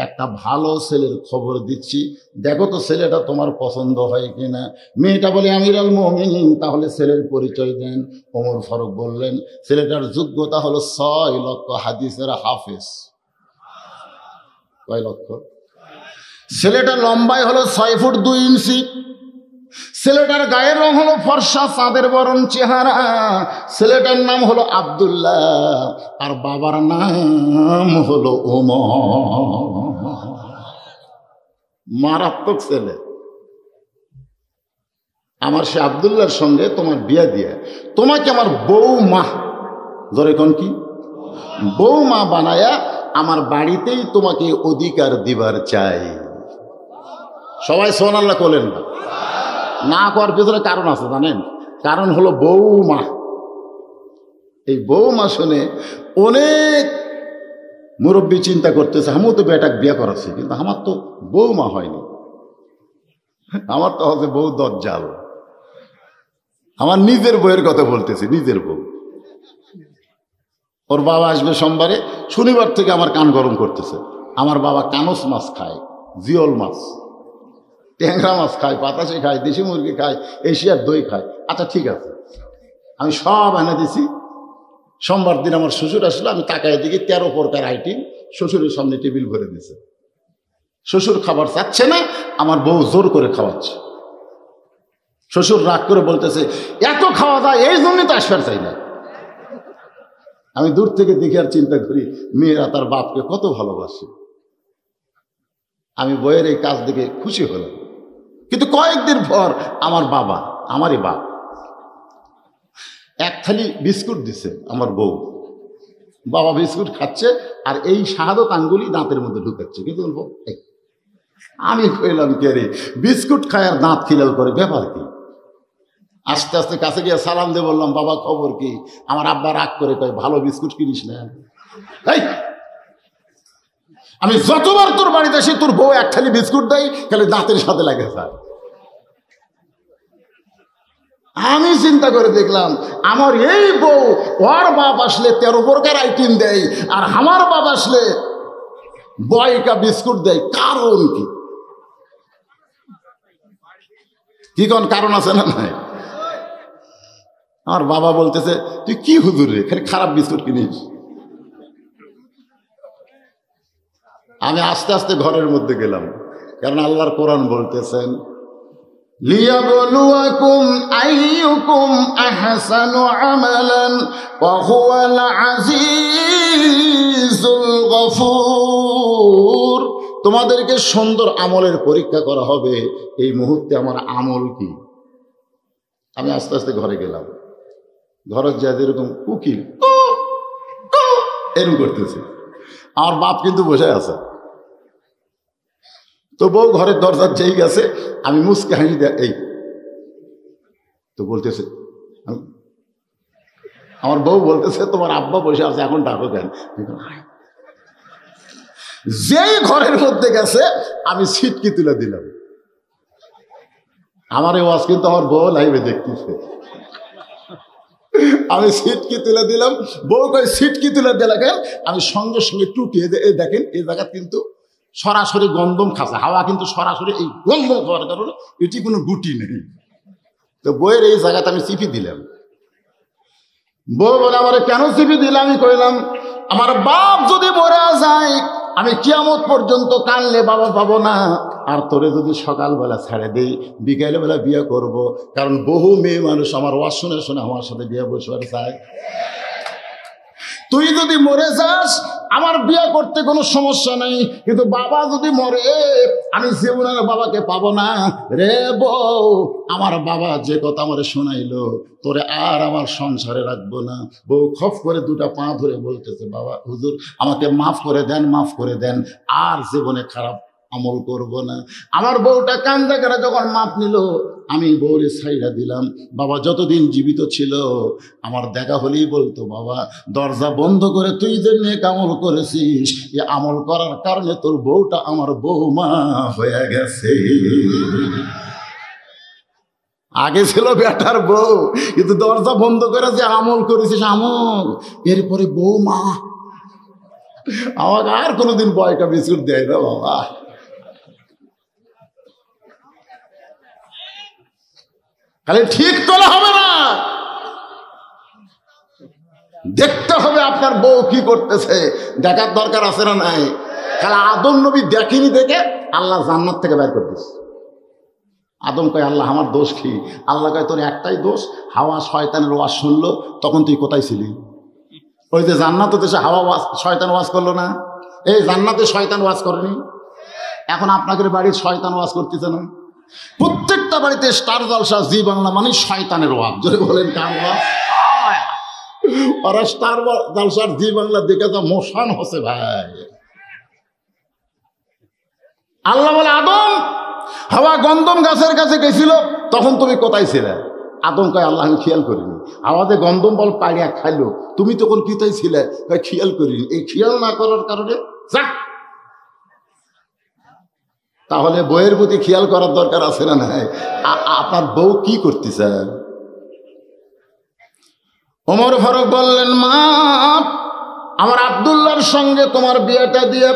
একটা ভালো ছেলের খবর দিচ্ছি, দেখো তো ছেলেটা তোমার পছন্দ হয় কিনা। মেয়েটা বলে আমিরুল মুমিনিন, তাহলে ছেলের পরিচয় দেন। ওমর ফারুক বললেন, ছেলেটার যোগ্যতা হলো 6 লক্ষ হাদিসের হাফেজ। কয় লক্ষ? ছেলেটা লম্বাই হলো 6 ফুট 2 ইঞ্চি। ছেলেটার গায়ের রং হলো ফর্সা চাঁদের বরণ চেহারা। ছেলেটার নাম হলো আব্দুল্লাহ, আর বাবার নাম হলো ওমর। মারাত্মক ছেলে। আমার সে আব্দুল্লাহর সঙ্গে তোমার বিয়া দিয়ে তোমাকে আমার বৌমা, ধরে কোন কি বৌমা বানায়া আমার বাড়িতেই তোমাকে অধিকার দিবার চাই। সবাই সুবহানাল্লাহ বলেন না। না করার পিছনে কারণ আছে জানেন, কারণ হলো বৌমা। এই বৌমা শুনে অনেক মুরব্বী চিন্তা করতেছে, আমিও তো বেটাক বিয়ে করাচ্ছি, কিন্তু আমার তো বৌমা হয়নি, আমার তো হচ্ছে বউ দজ্জাল। আমার নিজের বউয়ের কথা বলতেছি, নিজের বউ। ওর বাবা আসবে সোমবারে, শনিবার থেকে আমার কান গরম করতেছে। আমার বাবা কানস মাছ খায়, জিওল মাছ, ট্যাংরা মাছ খায়, পাতাশি খায়, দেশি মুরগি খায়, এশিয়ার দই খায়। আচ্ছা ঠিক আছে, আমি সব এনে দিছি। সোমবার দিন আমার শ্বশুর আসলো, আমি তাকায় দিকে 13 প্রকার আইটেম শ্বশুরের সামনে টেবিল ভরে দিছে। শ্বশুর খাবার চাচ্ছে না, আমার বউ জোর করে খাওয়াচ্ছে। শ্বশুর রাগ করে বলতেছে, এত খাওয়া যায়, এই জন্যই তো আসবার চাই না। আমি দূর থেকে দেখে আর চিন্তা করি, মেয়েরা তার বাপকে কত ভালোবাসে। আমি বইয়ের এই কাজ দেখে খুশি হলাম। কিন্তু কয়েকদিন পর আমার বাবা, আমারই বাপ, এক থালি বিস্কুট দিছে আমার বউ। বাবা বিস্কুট খাচ্ছে আর এই শাহাদত আঙ্গুলি দাঁতের মধ্যে ঢুকাচ্ছে। কিন্তু আমি কইলাম, কে রে, বিস্কুট খায় আর দাঁত খিলাল করে, ব্যাপার কি? আস্তে আস্তে কাছে গিয়ে সালাম দিয়ে বললাম, বাবা খবর কি? আমার আব্বা রাগ করে কয়, ভালো বিস্কুট কিনিস না। এই আমি যতবার তোর বাড়িতে আসি, তোর বউ এক থালি বিস্কুট দেয়, খালি দাঁতের সাথে লাগে স্যার। আমি চিন্তা করে দেখলাম, আমার এই বউ, ওর বাপ আসলে 13 প্রকার আইটেম দেয়, আর আমার বাপ আসলে বয়কা বিস্কুট দেয়। কারণ কি? কি কোন কারণ আছে না? নাই। আমার বাবা বলতেছে, তুই কি হুজুর রে, খালি খারাপ বিস্কুট কিনিস। আমি আস্তে আস্তে ঘরের মধ্যে গেলাম, কারণ আল্লাহর কোরআন বলতেছেন, লিয়াবলুয়াকুম আইয়ুকুম আহসানু আমালান ওয়া হুয়াল আজিজুল গফুর। তোমাদেরকে সুন্দর আমলের পরীক্ষা করা হবে, এই মুহূর্তে আমার আমল কি। আমি আস্তে আস্তে ঘরে গেলাম, ঘরের যা যেরকম উকিল এরকম করতেছে, আমার বাপ কিন্তু বসে আছে। তো বউ ঘরের দরজার যেই গেছে, আমি মুসকে হাসি দেয়, এই তো বলতেছে, আমার বউ বলতেছে, তোমার আব্বা বসে আছে, এখন ডাকো কেন? যেই ঘরের মধ্যে গেছে, আমি সিটকি তুলে দিলাম। আমার এই ওয়াজ কিন্তু আমার বউ লাইভে দেখতেছে। আমি সিটকি তুলে দিলাম, বউ কয় সিটকি তুলে দিলে কেন? আমি সঙ্গে সঙ্গে টুটিয়ে দেখেন, এই জায়গা কিন্তু সরাসরি গন্ধম খাচ্ছে, হাওয়া কিন্তু সরাসরি এই গন্ধম খাওয়ার কারণে এটি কোনো গুটি নেই। তো বইয়ের এই জায়গাতে আমি চিপি দিলাম। বউ বলে, আমার কেন চিপি দিলাম? আমি কইলাম, আমার বাপ যদি মরে যায়, আমি কিয়ামত পর্যন্ত কানলে বাবা পাবো না, আর তোরে যদি সকালবেলা ছেড়ে দেই, বিকেলবেলা বিয়ে করব। কারণ বহু মেয়ে মানুষ আমার ওয়াজ শুনে শুনে আমার সাথে বিয়ে বসবার চায়। তুই যদি মরে যাস, আমার বিয়ে করতে কোনো সমস্যা নেই, কিন্তু বাবা যদি মরে, আমি জীবনের বাবাকে পাবো না রে বউ। আমার বাবা যে কথা আমারে শোনাইলো, তোরে আর আমার সংসারে রাখবো না। বউ খপ করে 2টা পা ধরে বলতেছে, বাবা হুজুর আমাকে মাফ করে দেন, মাফ করে দেন, আর জীবনে খারাপ আমল করব না। আমার বউটা কান্দা করে যখন মাপ নিল, আমি বউরে ছাইড়া দিলাম। বাবা যতদিন জীবিত ছিল, আমার দেখা হলেই বলতো, বাবা দরজা বন্ধ করে তুই যে নেক আমল করেছিস, এ আমল করার কারণে তোর বউটা আমার বৌমা হয়ে গেছে। আগে ছিল বেটার বউ, কিন্তু দরজা বন্ধ করে যে আমল করেছিস আমল, এরপরে বউ মা। আমাকে আর কোনোদিন বয়কা বিস্কুট দেয় না বাবা। খালি ঠিক তোলা হবে না, দেখতে হবে আপনার বউ কি করতেছে, দেখার দরকার আছে না নাই? খালি আদম নবী দেখেনি, দেখে আল্লাহ জান্নাত থেকে বের করতেছে। আদম কয় আল্লাহ আমার দোষ কি? আল্লাহ কয় তোর একটাই দোষ, হাওয়া শয়তানের ওয়াজ শুনলো, তখন তুই কোথায় ছিলি? ওই যে জান্নাতে দেশে হাওয়া শয়তান ওয়াজ করলো না, এই জান্নাতে শয়তান ওয়াজ করেনি। এখন আপনাদের বাড়ির শয়তান ওয়াজ করতেছে না? প্রত্যেকটা বাড়িতে স্টার জলসা জি বাংলা মানে শয়তানের ওয়াজ। যদি বলেন কার ওয়াজ? ওরা স্টার জলসার জি বাংলা দেখে তো মোশান হচ্ছে ভাই। আল্লাহ বলে আদম হাওয়া গন্ধম গাছের কাছে গেছিল, তখন তুমি কোথায় ছিলে? আদম কয় আল্লাহ আমি খেয়াল করিনি। হাওয়াতে গন্ধম বল পাড়িয়া খাইলো, তুমি তখন কোথায় ছিলে? খেয়াল করিনি। এই খেয়াল না করার কারণে যাক, তাহলে বউয়ের প্রতি খেয়াল করার দরকার আছে না নাই? আপনার বউ কি করতেছে? ওমর ফারুক বললেন মা, আমার আব্দুল্লাহর সঙ্গে তোমার বিয়েটা দিয়ে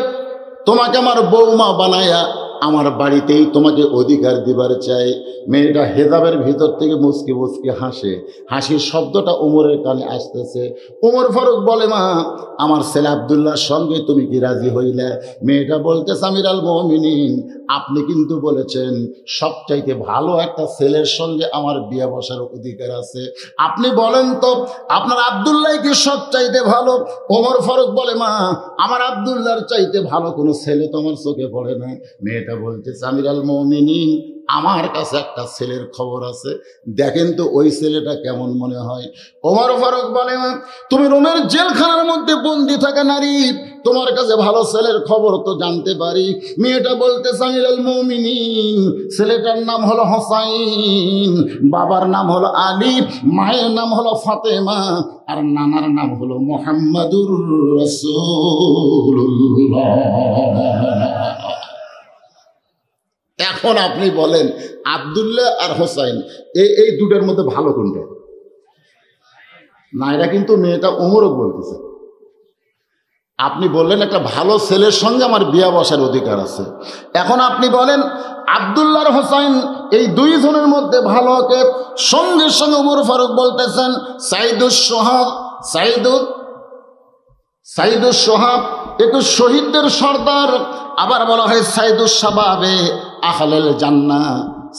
তোমাকে আমার বৌমা বানায়া আমার বাড়িতেই তোমাকে অধিকার দিবার চাই। মেয়েটা হেজাবের ভিতর থেকে মুচকি মুচকি হাসে, হাসির শব্দটা ওমরের কানে আসতেছে। ওমর ফারুক বলে মা, আমার ছেলে আব্দুল্লাহর সঙ্গে তুমি কি রাজি হইলে? মেয়েটা বলতেছে আমিরাল মুমিনিন, আপনি কিন্তু বলেছেন সবচাইতে ভালো একটা ছেলের সঙ্গে আমার বিয়ে বসার অধিকার আছে, আপনি বলেন তো আপনার আব্দুল্লাহ কি সবচাইতে ভালো? ওমর ফারুক বলে মা, আমার আব্দুল্লাহর চাইতে ভালো কোনো ছেলে তোমার চোখে পড়ে না? মেয়েটা বলতেছে আমিরাল মুমিনিন, আমার কাছে একটা ছেলের খবর আছে, দেখেন তো ওই ছেলেটা কেমন মনে হয়। ওমর ফারুক বলে মা, তুমি রোমের জেলখানার মধ্যে বন্দি থাকা নারী, তোমার কাছে ভালো ছেলের খবর তো জানতে পারি। মেয়েটা বলতেছে আমিরাল মুমিনিন, ছেলেটার নাম হলো হোসাইন, বাবার নাম হলো আলী, মায়ের নাম হলো ফাতেমা, আর নানার নাম হলো মুহাম্মাদুর রাসূলুল্লাহ। এখন আপনি বলেন আব্দুল্লাহ আর হোসাইন এই দুটোর মধ্যে ভালো কোনটা? না, এটা কিন্তু মেয়েটা ওমরও বলতেছে। আপনি বললেন একটা ভালো ছেলের সঙ্গে আমার বিয়া বসার অধিকার আছে। এখন আপনি বলেন আব্দুল্লাহ আর হোসাইন এই দুইজনের মধ্যে ভালো কে? সঙ্গে সঙ্গে ওমর ফারুক বলতেছেন সাইদুস সোহাব, সাইদুস সোহাব একটু শহীদদের সর্দার, আবার বলা হয় সাইদুস শাবাবে আহলেল জান্নাহ,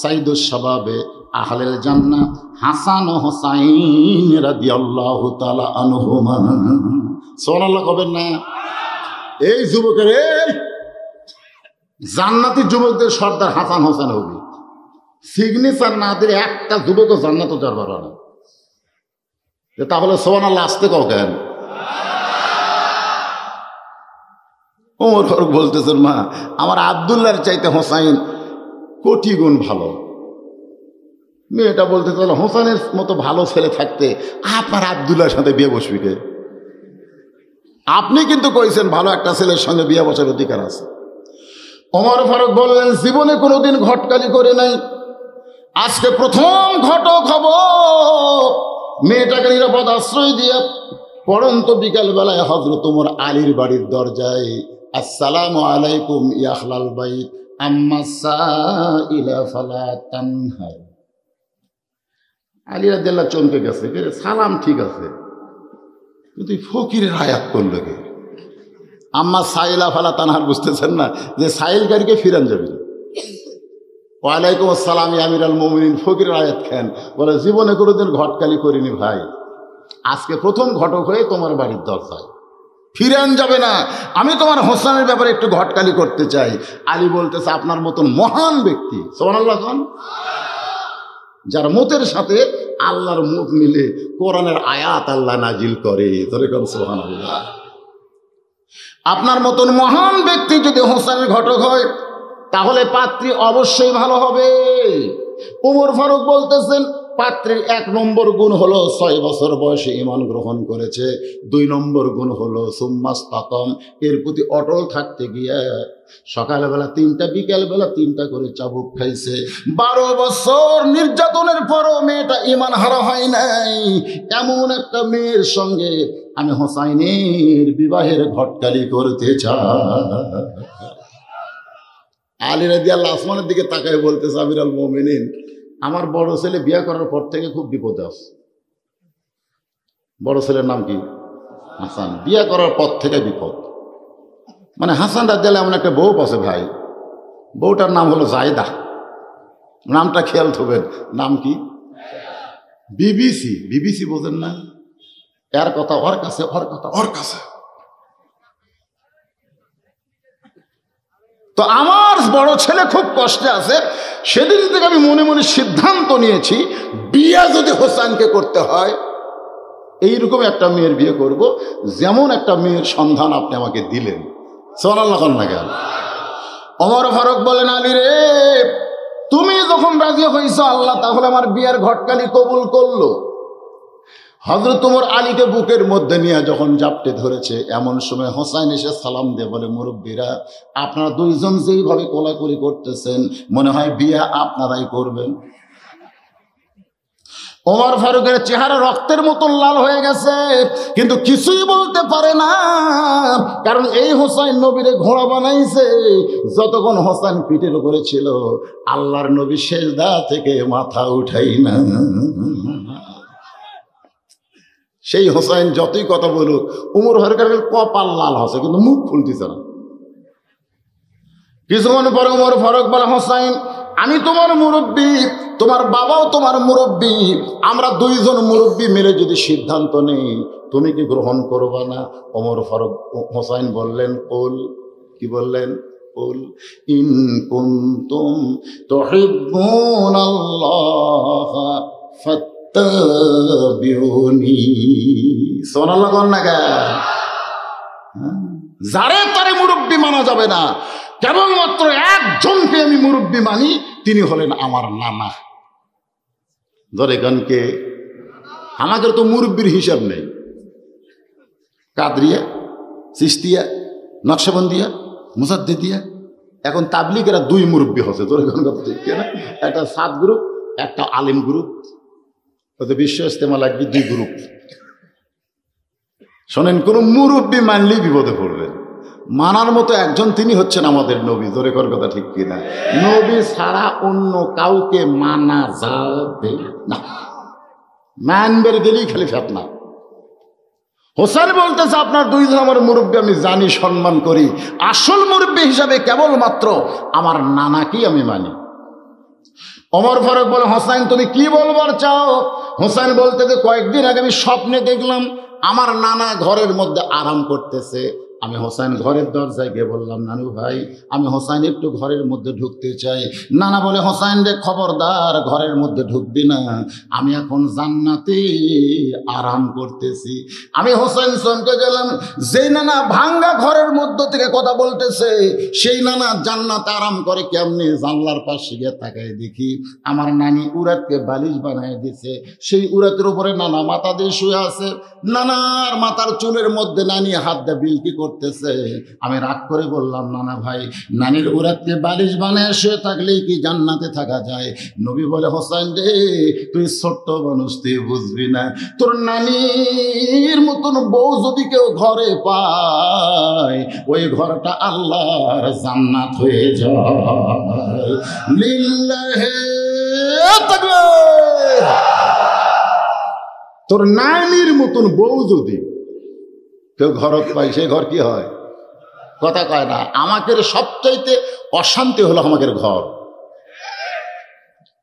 সাইদুস শাবাবে আহলেল জান্নাহ হাসান ও হোসাইন রাদিয়াল্লাহু তাআলা আনহুমা। সুবহানাল্লাহ কবেন না? এই যুবকের, এই জান্নাতি যুবকদের সর্দার হাসান হোসেন হবে। সিগনেচার না দিলে একটা যুবকও জান্নাতে যাওয়ার পারে না। তাহলে সুবহানাল্লাহ আসতে কও কেন? ওমর ফারুক বলতেছেন মা, আমার আব্দুল্লাহর চাইতে হোসাইন কোটি গুণ ভালো। মেয়েটা বলতে চাইল হোসাইনের মতো ভালো ছেলে থাকতে আপনার আব্দুল্লাহর সাথে বিয়ে বসবি কে? আপনি কিন্তু কইছেন ভালো একটা ছেলের সঙ্গে বিয়ে বসার অধিকার আছে। ওমর ফারুক বললেন জীবনে কোনোদিন ঘটকালি করে নাই, আজকে প্রথম ঘটক হব। মেয়েটাকে নিরাপদ আশ্রয় দিয়ে পড়ন্ত বিকাল বেলায় হযরত ওমর আলীর বাড়ির দরজায় আসসালামু আলাইকুম ইয়া আহলাল বাইত আম্মা সাইলা ফালা তানহার। আলী রাদিয়াল্লাহু চমকে গেছে, সালাম ঠিক আছে কিন্তু ফকিরের আয়াত করলো কে? আম্মা সাইলা ফালা তানহার বুঝতেছেন না যে সাইলকারীকে ফিরান যাবে না। ওয়ালাইকুম আসসালাম ইয়া আমিরাল মুমিনিন, ফকিরের আয়াত খান। বলে জীবনে কোনোদিন ঘটকালি করিনি ভাই, আজকে প্রথম ঘটক হয়ে তোমার বাড়ির দরজায়, ফিরান যাবে না। আমি তোমার হোসেনের ব্যাপারে একটু ঘটকালি করতে চাই। আলী বলতেছে আপনার মতন মহান ব্যক্তি, সুবহানাল্লাহ খান, যার মতের সাথে আল্লাহর মুখ মিলে কোরআনের আয়াত আল্লাহ নাজিল করে, ধরে কোন সুবহানাল্লাহ। আপনার মতন মহান ব্যক্তি যদি হোসেনের ঘটক হয় তাহলে পাত্রী অবশ্যই ভালো হবে। ওমর ফারুক বলতেছেন পাত্রের 1 নম্বর গুণ হলো 6 বছর বয়সে ঈমান গ্রহণ করেছে। 2 নম্বর গুণ হলো সুম্মাস্তাকাম, এর প্রতি অটল থাকতে গিয়ে সকালবেলা 3টা বিকেলবেলা 3টা করে চাবুক খাইছে। 12 বছর নির্যাতনের পরও মেয়েটা ঈমান হারা হয় নাই। এমন একটা মেয়ের সঙ্গে আমি হোসাইনের বিবাহের ঘটকালি করতে চাই। আলী রাদিয়াল্লাহু আসমানের দিকে তাকায় বলতেছে, আমিরুল মুমিনিন, আমার বড় ছেলে বিয়ে করার পর থেকে খুব বিপদে আছে। বড় ছেলের নাম কি? হাসান। বিয়ে করার পর থেকে বিপদ। মানে হাসান রাদিয়াল্লাহু এমন একটা বউ আছে ভাই, বউটার নাম হলো জায়দা। নামটা খেয়াল থবেন, নাম কি? বিবিসি। বিবিসি বোঝেন না? এর কথা ওর কাছে, ওর কথা ওর কাছে। তো আমার বড় ছেলে খুব কষ্টে আছে। সেদিন থেকে আমি মনে মনে সিদ্ধান্ত নিয়েছি, বিয়ে যদি হোসেনকে করতে হয় এইরকম একটা মেয়ের বিয়ে করব, যেমন একটা মেয়ের সন্ধান আপনি আমাকে দিলেন। সুবহানাল্লাহ না কেন? ওমর ফারুক বলেন, আলী রে, তুমি যখন রাজি হইছো আল্লাহ তাহলে আমার বিয়ের ঘটকালি কবুল করলো। হযরত ওমর আলীকে বুকের মধ্যে নিয়ে যখন জাপটে ধরেছে, এমন সময় হোসাইন এসে সালাম দিয়ে বলে, মুরব্বীরা, আপনারা 2 জন যেইভাবে কোলাকুলি করতেছেন মনে হয় বিয়ে আপনারাই করবেন। ওমর ফারুকের চেহারা রক্তের মতো লাল হয়ে গেছে, কিন্তু কিছুই বলতে পারে না, কারণ এই হোসাইন নবীরে ঘোড়া বানাইছে। যতক্ষণ হোসাইন পিঠের উপরে ছিল আল্লাহর নবী সেজদা থেকে মাথা উঠাই না। সেই হোসাইন যতই কথা বলুক, উমর ফারুকের কপাল লাল হচ্ছে কিন্তু মুখ ফুলতেছে না। কিছুক্ষণ পরে উমর ফারুক বলে, হোসাইন, আমি তোমার মুরব্বী, তোমার বাবাও তোমার মুরব্বী, আমরা 2 জন মুরব্বী মিলে যদি সিদ্ধান্ত নেই তুমি কি গ্রহণ করবা না? ওমর ফারুক হোসাইন বললেন, কুল। কি বললেন? কুল ইন কুনতুম তুহিব্বুনাল্লাহ ফাত্তাবিউনি। সুবহানাল্লাহ না কে? যারে তারে মুরব্বী মানা যাবে না, কেবলমাত্র একজনকে আমি মুরব্বী মানি, তিনি হলেন আমার নানা। ধরে গানকে আমাদের তো মুরব্বীর হিসাব নেই। কাদরিয়া, চিশতিয়া, নকশবন্দিয়া, মুজাদ্দিদিয়া, এখন তাবলিগেরা 2 মুরব্বী হচ্ছে। ধরে গান কথা ঠিক না? একটা সাত গ্রুপ, একটা আলিম গ্রুপ, বিশ্ব ইস্তেমা লাগবে 2 গ্রুপ। শোনেন, কোন মুরব্বী মানলেই বিপদে পড়বেন। মানার মতো একজন, তিনি হচ্ছেন আমাদের নবী। জোরে কর কথা ঠিক কিনা? নবী ছাড়া অন্য কাউকে মানা যাবে না। মানবের গেলেই খালি ফেতনা। হোসেন বলতেছে, আপনার 2 জন আমার মুরব্বী, আমি জানি, সম্মান করি। আসল মুরব্বী হিসাবে কেবলমাত্র আমার নানাকেই আমি মানি। ওমর ফারুক বলে, হোসেন তুমি কি বলবার চাও? হোসেন বলতেছে, কয়েকদিন আগে আমি স্বপ্নে দেখলাম আমার নানা ঘরের মধ্যে আরাম করতেছে। আমি হোসেন ঘরের দরজায় গিয়ে বললাম, নানু ভাই, আমি হোসেন একটু ঘরের মধ্যে ঢুকতে চাই। নানা বলে, হোসেন রে, খবরদার ঘরের মধ্যে ঢুকবি না, আমি এখন জান্নাতে আরাম করতেছি। আমি হোসেন চমকে গেলাম। যেই নানা ভাঙ্গা ঘরের মধ্য থেকে কথা বলতেছে, সেই নানা জান্নাতে আরাম করে কেমনে? জানলার পাশে গিয়ে তাকায় দেখি আমার নানি উরাতকে বালিশ বানায় দিছে। সেই উরাতের উপরে নানা মাথা দিয়ে শুয়ে আছে। নানার মাথার চুলের মধ্যে নানি হাত দিয়ে বিলকি করতেছে। আমি রাগ করে বললাম, নানা ভাই, নানির উরাতকে বালিশ বানায় শুয়ে থাকলেই কি জান্নাতে থাকা যায়? নবী বলে, হোসেন রে, তুই ছোট্ট মানুষ, তুই বুঝবি না। তোর নানির মতন বউ যদি কেউ ঘরে পায়, ওই ঘরটা আল্লাহর জান্নাত হয়ে যায়। লিল্লাহি তাকবীর। তোর নানির মতন বউ যদি কেউ ঘরত পায়, সে ঘর কি হয়? কথা কয় না। আমাদের সবচাইতে অশান্তি হলো আমাদের ঘর।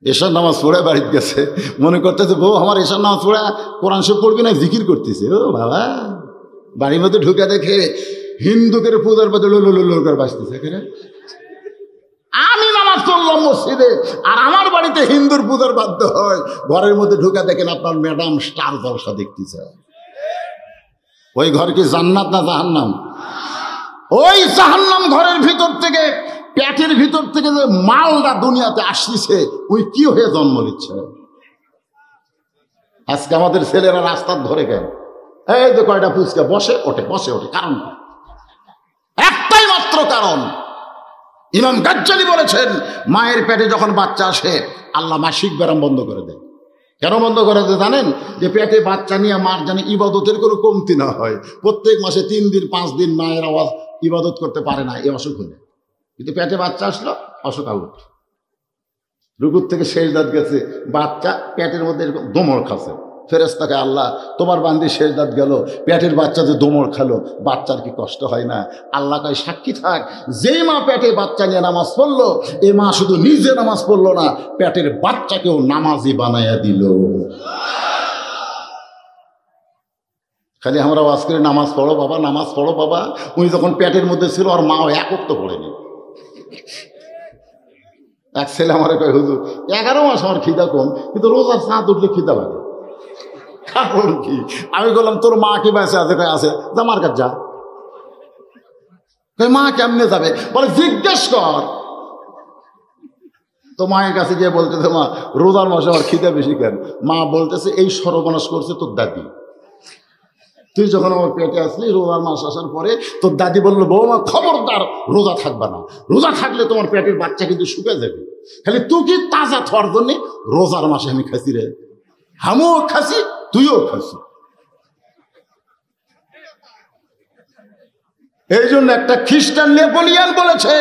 এশার নামাজ পড়ে বাড়িতে গেছে, মনে করতেছে বউ আমার এশার নামাজ পড়ে কোরআন শরীফ পড়বি না, জিকির করতেছে। ও বাবা, বাড়ির মধ্যে ঢুকে দেখে হিন্দুকের পূজার বদলে লোকের বাঁচতেছে। আমি নামাজ পড়লাম মসজিদে, আর আমার বাড়িতে হিন্দুর পূজার বাধ্য হয়। ঘরের মধ্যে ঢুকে দেখেন আপনার ম্যাডাম স্টার জলসা দেখতেছে। ওই ঘর কি জান্নাত না জাহান্নাম? ওই জাহান্নাম ঘরের ভিতর থেকে, পেটের ভিতর থেকে যে মালটা দুনিয়াতে আসছে, ওই কি হয়ে জন্ম নিচ্ছে? আজকে আমাদের ছেলেরা রাস্তার ধরে কেন, এই তো কয়টা ফুচকা, বসে ওঠে কারণ কি? একটাই মাত্র কারণ, ইমাম গাজ্জালি বলেছেন মায়ের পেটে যখন বাচ্চা আসে আল্লাহ মাসিক ব্যারাম বন্ধ করে দেয়। কেন বন্ধ করে দেয় জানেন? যে পেটে বাচ্চা নিয়ে মার জানি ইবাদতের কোনো কমতি না হয়। প্রত্যেক মাসে 3 দিন 5 দিন মায়ের আওয়াজ ইবাদত করতে পারে না, এই অসুখ হলে। কিন্তু পেটে বাচ্চা আসলো, অসুখ আউট। রুকুর থেকে সেজদাত গেছে, বাচ্চা পেটের মধ্যে এরকম দোমড় খাচ্ছে, ফেরেশতাকে আল্লাহ তোমার বান্দি সেজদাত গেল, পেটের বাচ্চা যে দোমড় খালো, বাচ্চার কি কষ্ট হয় না? আল্লাহ কয় সাক্ষী থাক, যেই মা পেটে বাচ্চা নিয়ে নামাজ পড়লো, এ মা শুধু নিজে নামাজ পড়লো না, পেটের বাচ্চাকেও নামাজি বানাইয়া দিল। খালি আমরা ওয়াজ করে নামাজ পড়ো বাবা, নামাজ পড়ো বাবা। উনি যখন পেটের মধ্যে ছিল আর মাও এক ওয়াক্ত পড়েনি। এক ছেলে আমার কয় হুজুর 11 মাস আমার খিদা কম, কিন্তু রোজার চাঁদ উঠলে খিদা লাগে। কারণ কি? আমি বললাম তোর মা কি বেঁচে আছে? আছে, যা মার কাছে যা। মা কেমনে যাবে? বলে জিজ্ঞেস কর। তো মায়ের কাছে গিয়ে বলতেছে মা রোজার মাসে আমার খিদা বেশি কেন? মা বলতেছে এই সর্বনাশ করছে তোর দাদি। তুই যখন আমার পেটে আসলি রোজার মাস আসার পরে তোর দাদি বললো বৌমা খবরদার রোজা থাকবা না, রোজা থাকলে তোমার পেটের বাচ্চা কিন্তু শুকে যাবে। খালি তুই কি তাজা থার জন্যে রোজার মাসে আমি খাসি রে, আমিও খাসি তুইও খাসি। এই জন্য একটা খ্রিস্টান নেপোলিয়ান বলেছে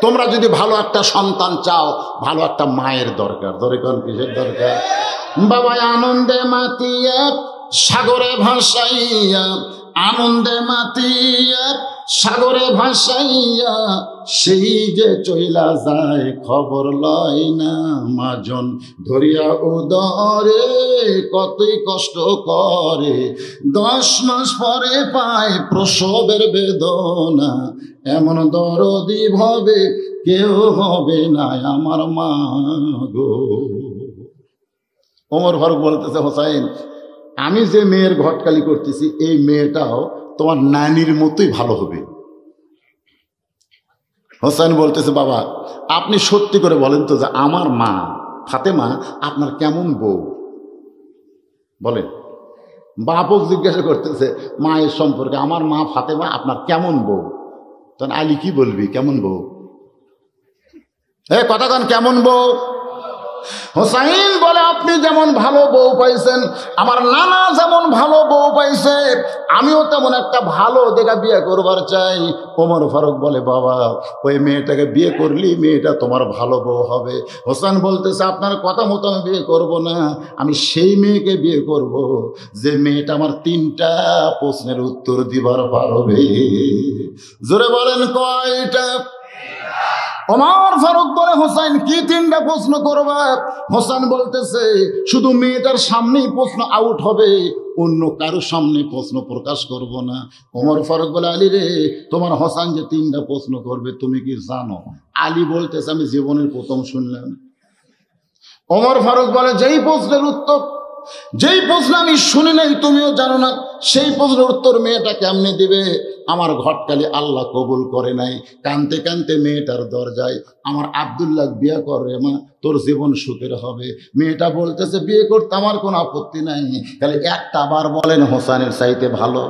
তোমরা যদি ভালো একটা সন্তান চাও, ভালো একটা মায়ের দরকার। দরকার কিসের দরকার? বাবা আনন্দে মাতিয়া সাগরে ভাসাইয়া, আনন্দে মাতিয়া সাগরে ভাসাইয়া, সেই যে চইলা যায় খবর লয় না। মাজন ধরিয়া উদরে কতই কষ্ট করে, 10 মাস পরে পায় প্রসবের বেদনা। এমন দরদি ভাবে কেউ হবে না আমার মা গো। ওমর ফারুক বলতেছে হোসাইন আমি যে মেয়ের ঘটকালি করতেছি এই মেয়েটাও তোমার নানির মতোই ভালো হবে। হোসেন বলতেছে বাবা আপনি সত্যি করে বলেন তো যে আমার মা ফাতেমা আপনার কেমন বউ? বলেন। বাপক জিজ্ঞাসা করতেছে মায়ের সম্পর্কে, আমার মা ফাতেমা আপনার কেমন বউ? তখন আলী কি বলবি কেমন বউ? কথা কন কেমন বউ? হোসাইন বলে আপনি যেমন ভালো বউ পাইছেন, আমার নানা যেমন ভালো বউ পাইছে, আমিও তেমন একটা ভালো দেখা বিয়ে করবার চাই। ওমর ফারুক বলে বাবা ওই মেয়েটাকে বিয়ে করলি মেয়েটা তোমার ভালো বউ হবে। হোসেন বলতেছে আপনার কথা মতো আমি বিয়ে করব না, আমি সেই মেয়েকে বিয়ে করব যে মেয়েটা আমার 3টা প্রশ্নের উত্তর দিবার পারবে। জোরে বলেন কয়টা? ওমর ফারুক বলে হোসেন কি 3টা প্রশ্ন করবা? হোসেন বলতেছে শুধু মেয়েটার সামনেই প্রশ্ন আউট হবে, অন্য কারো সামনে প্রশ্ন প্রকাশ করব না। ওমর ফারুক বলে আলী রে তোমার হোসেন যে 3টা প্রশ্ন করবে তুমি কি জানো? আলী বলতেছে আমি জীবনের প্রথম শুনলাম। ওমর ফারুক বলে যেই প্রশ্ন আমি শুনি নাই তুমিও জানো না, সেই প্রশ্নের উত্তর মেয়েটা কেমনে দিবে? আমার ঘটকালি আল্লাহ কবুল করে নাই। কানতে কানতে মেয়েটার দরজায় আমার আব্দুল্লাহ বিয়ে করে মা তোর জীবন সুখের হবে। মেয়েটা বলতেছে বিয়ে করতে আমার কোনো আপত্তি নাই, খালি একটা বার বলেন হোসেনের চাইতে ভালো।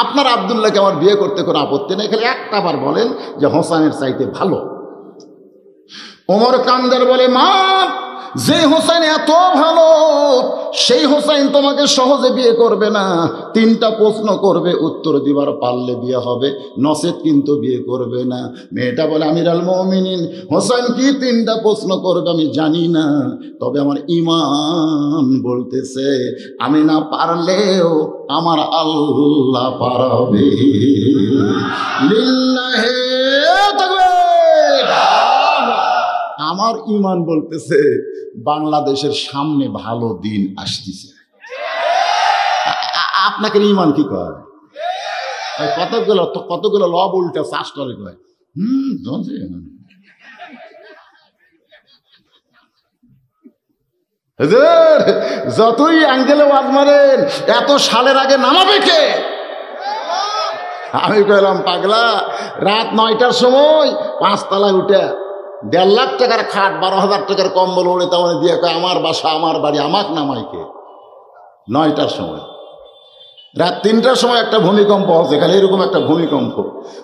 আপনার আব্দুল্লাহকে আমার বিয়ে করতে কোনো আপত্তি নেই, খালি একটা বার বলেন যে হোসেনের চাইতে ভালো। ওমর কান্দার বলে মা যে হোসেন এত ভালো সেই হোসেন তোমাকে সহজে বিয়ে করবে না, 3টা প্রশ্ন করবে, উত্তর দিবার পারলে বিয়ে হবে, নচেত কিন্তু বিয়ে করবে না। মেয়েটা বলে আমির আল মুমিনিন হোসেন কি 3টা প্রশ্ন করবে আমি জানি না, তবে আমার ঈমান বলতেছে আমি না পারলেও আমার আল্লাহ পারবে। লিল্লাহি তাকবীর। আমার ঈমান বলতেছে বাংলাদেশের সামনে ভালো দিন আসতেছে। আপনাকে ঈমান কি কয়? কতগুলো লব উল্টা শাস্ত্রে কয় যতই অ্যাঙ্গেলে ওয়াজ মারেন এত সালের আগে নামাবে কে? আমি কইলাম পাগলা রাত 9টার সময় 5 তলায় উঠে 1.5 লাখ টাকার খাট 12,000 টাকার কম্বল ওড়ে তাহলে দিয়ে কয় আমার বাসা আমার বাড়ি আমাক নামাইকে। 9টার সময়, রাত 3টার সময় একটা ভূমিকম্প হচ্ছে, এখানে এরকম একটা ভূমিকম্প,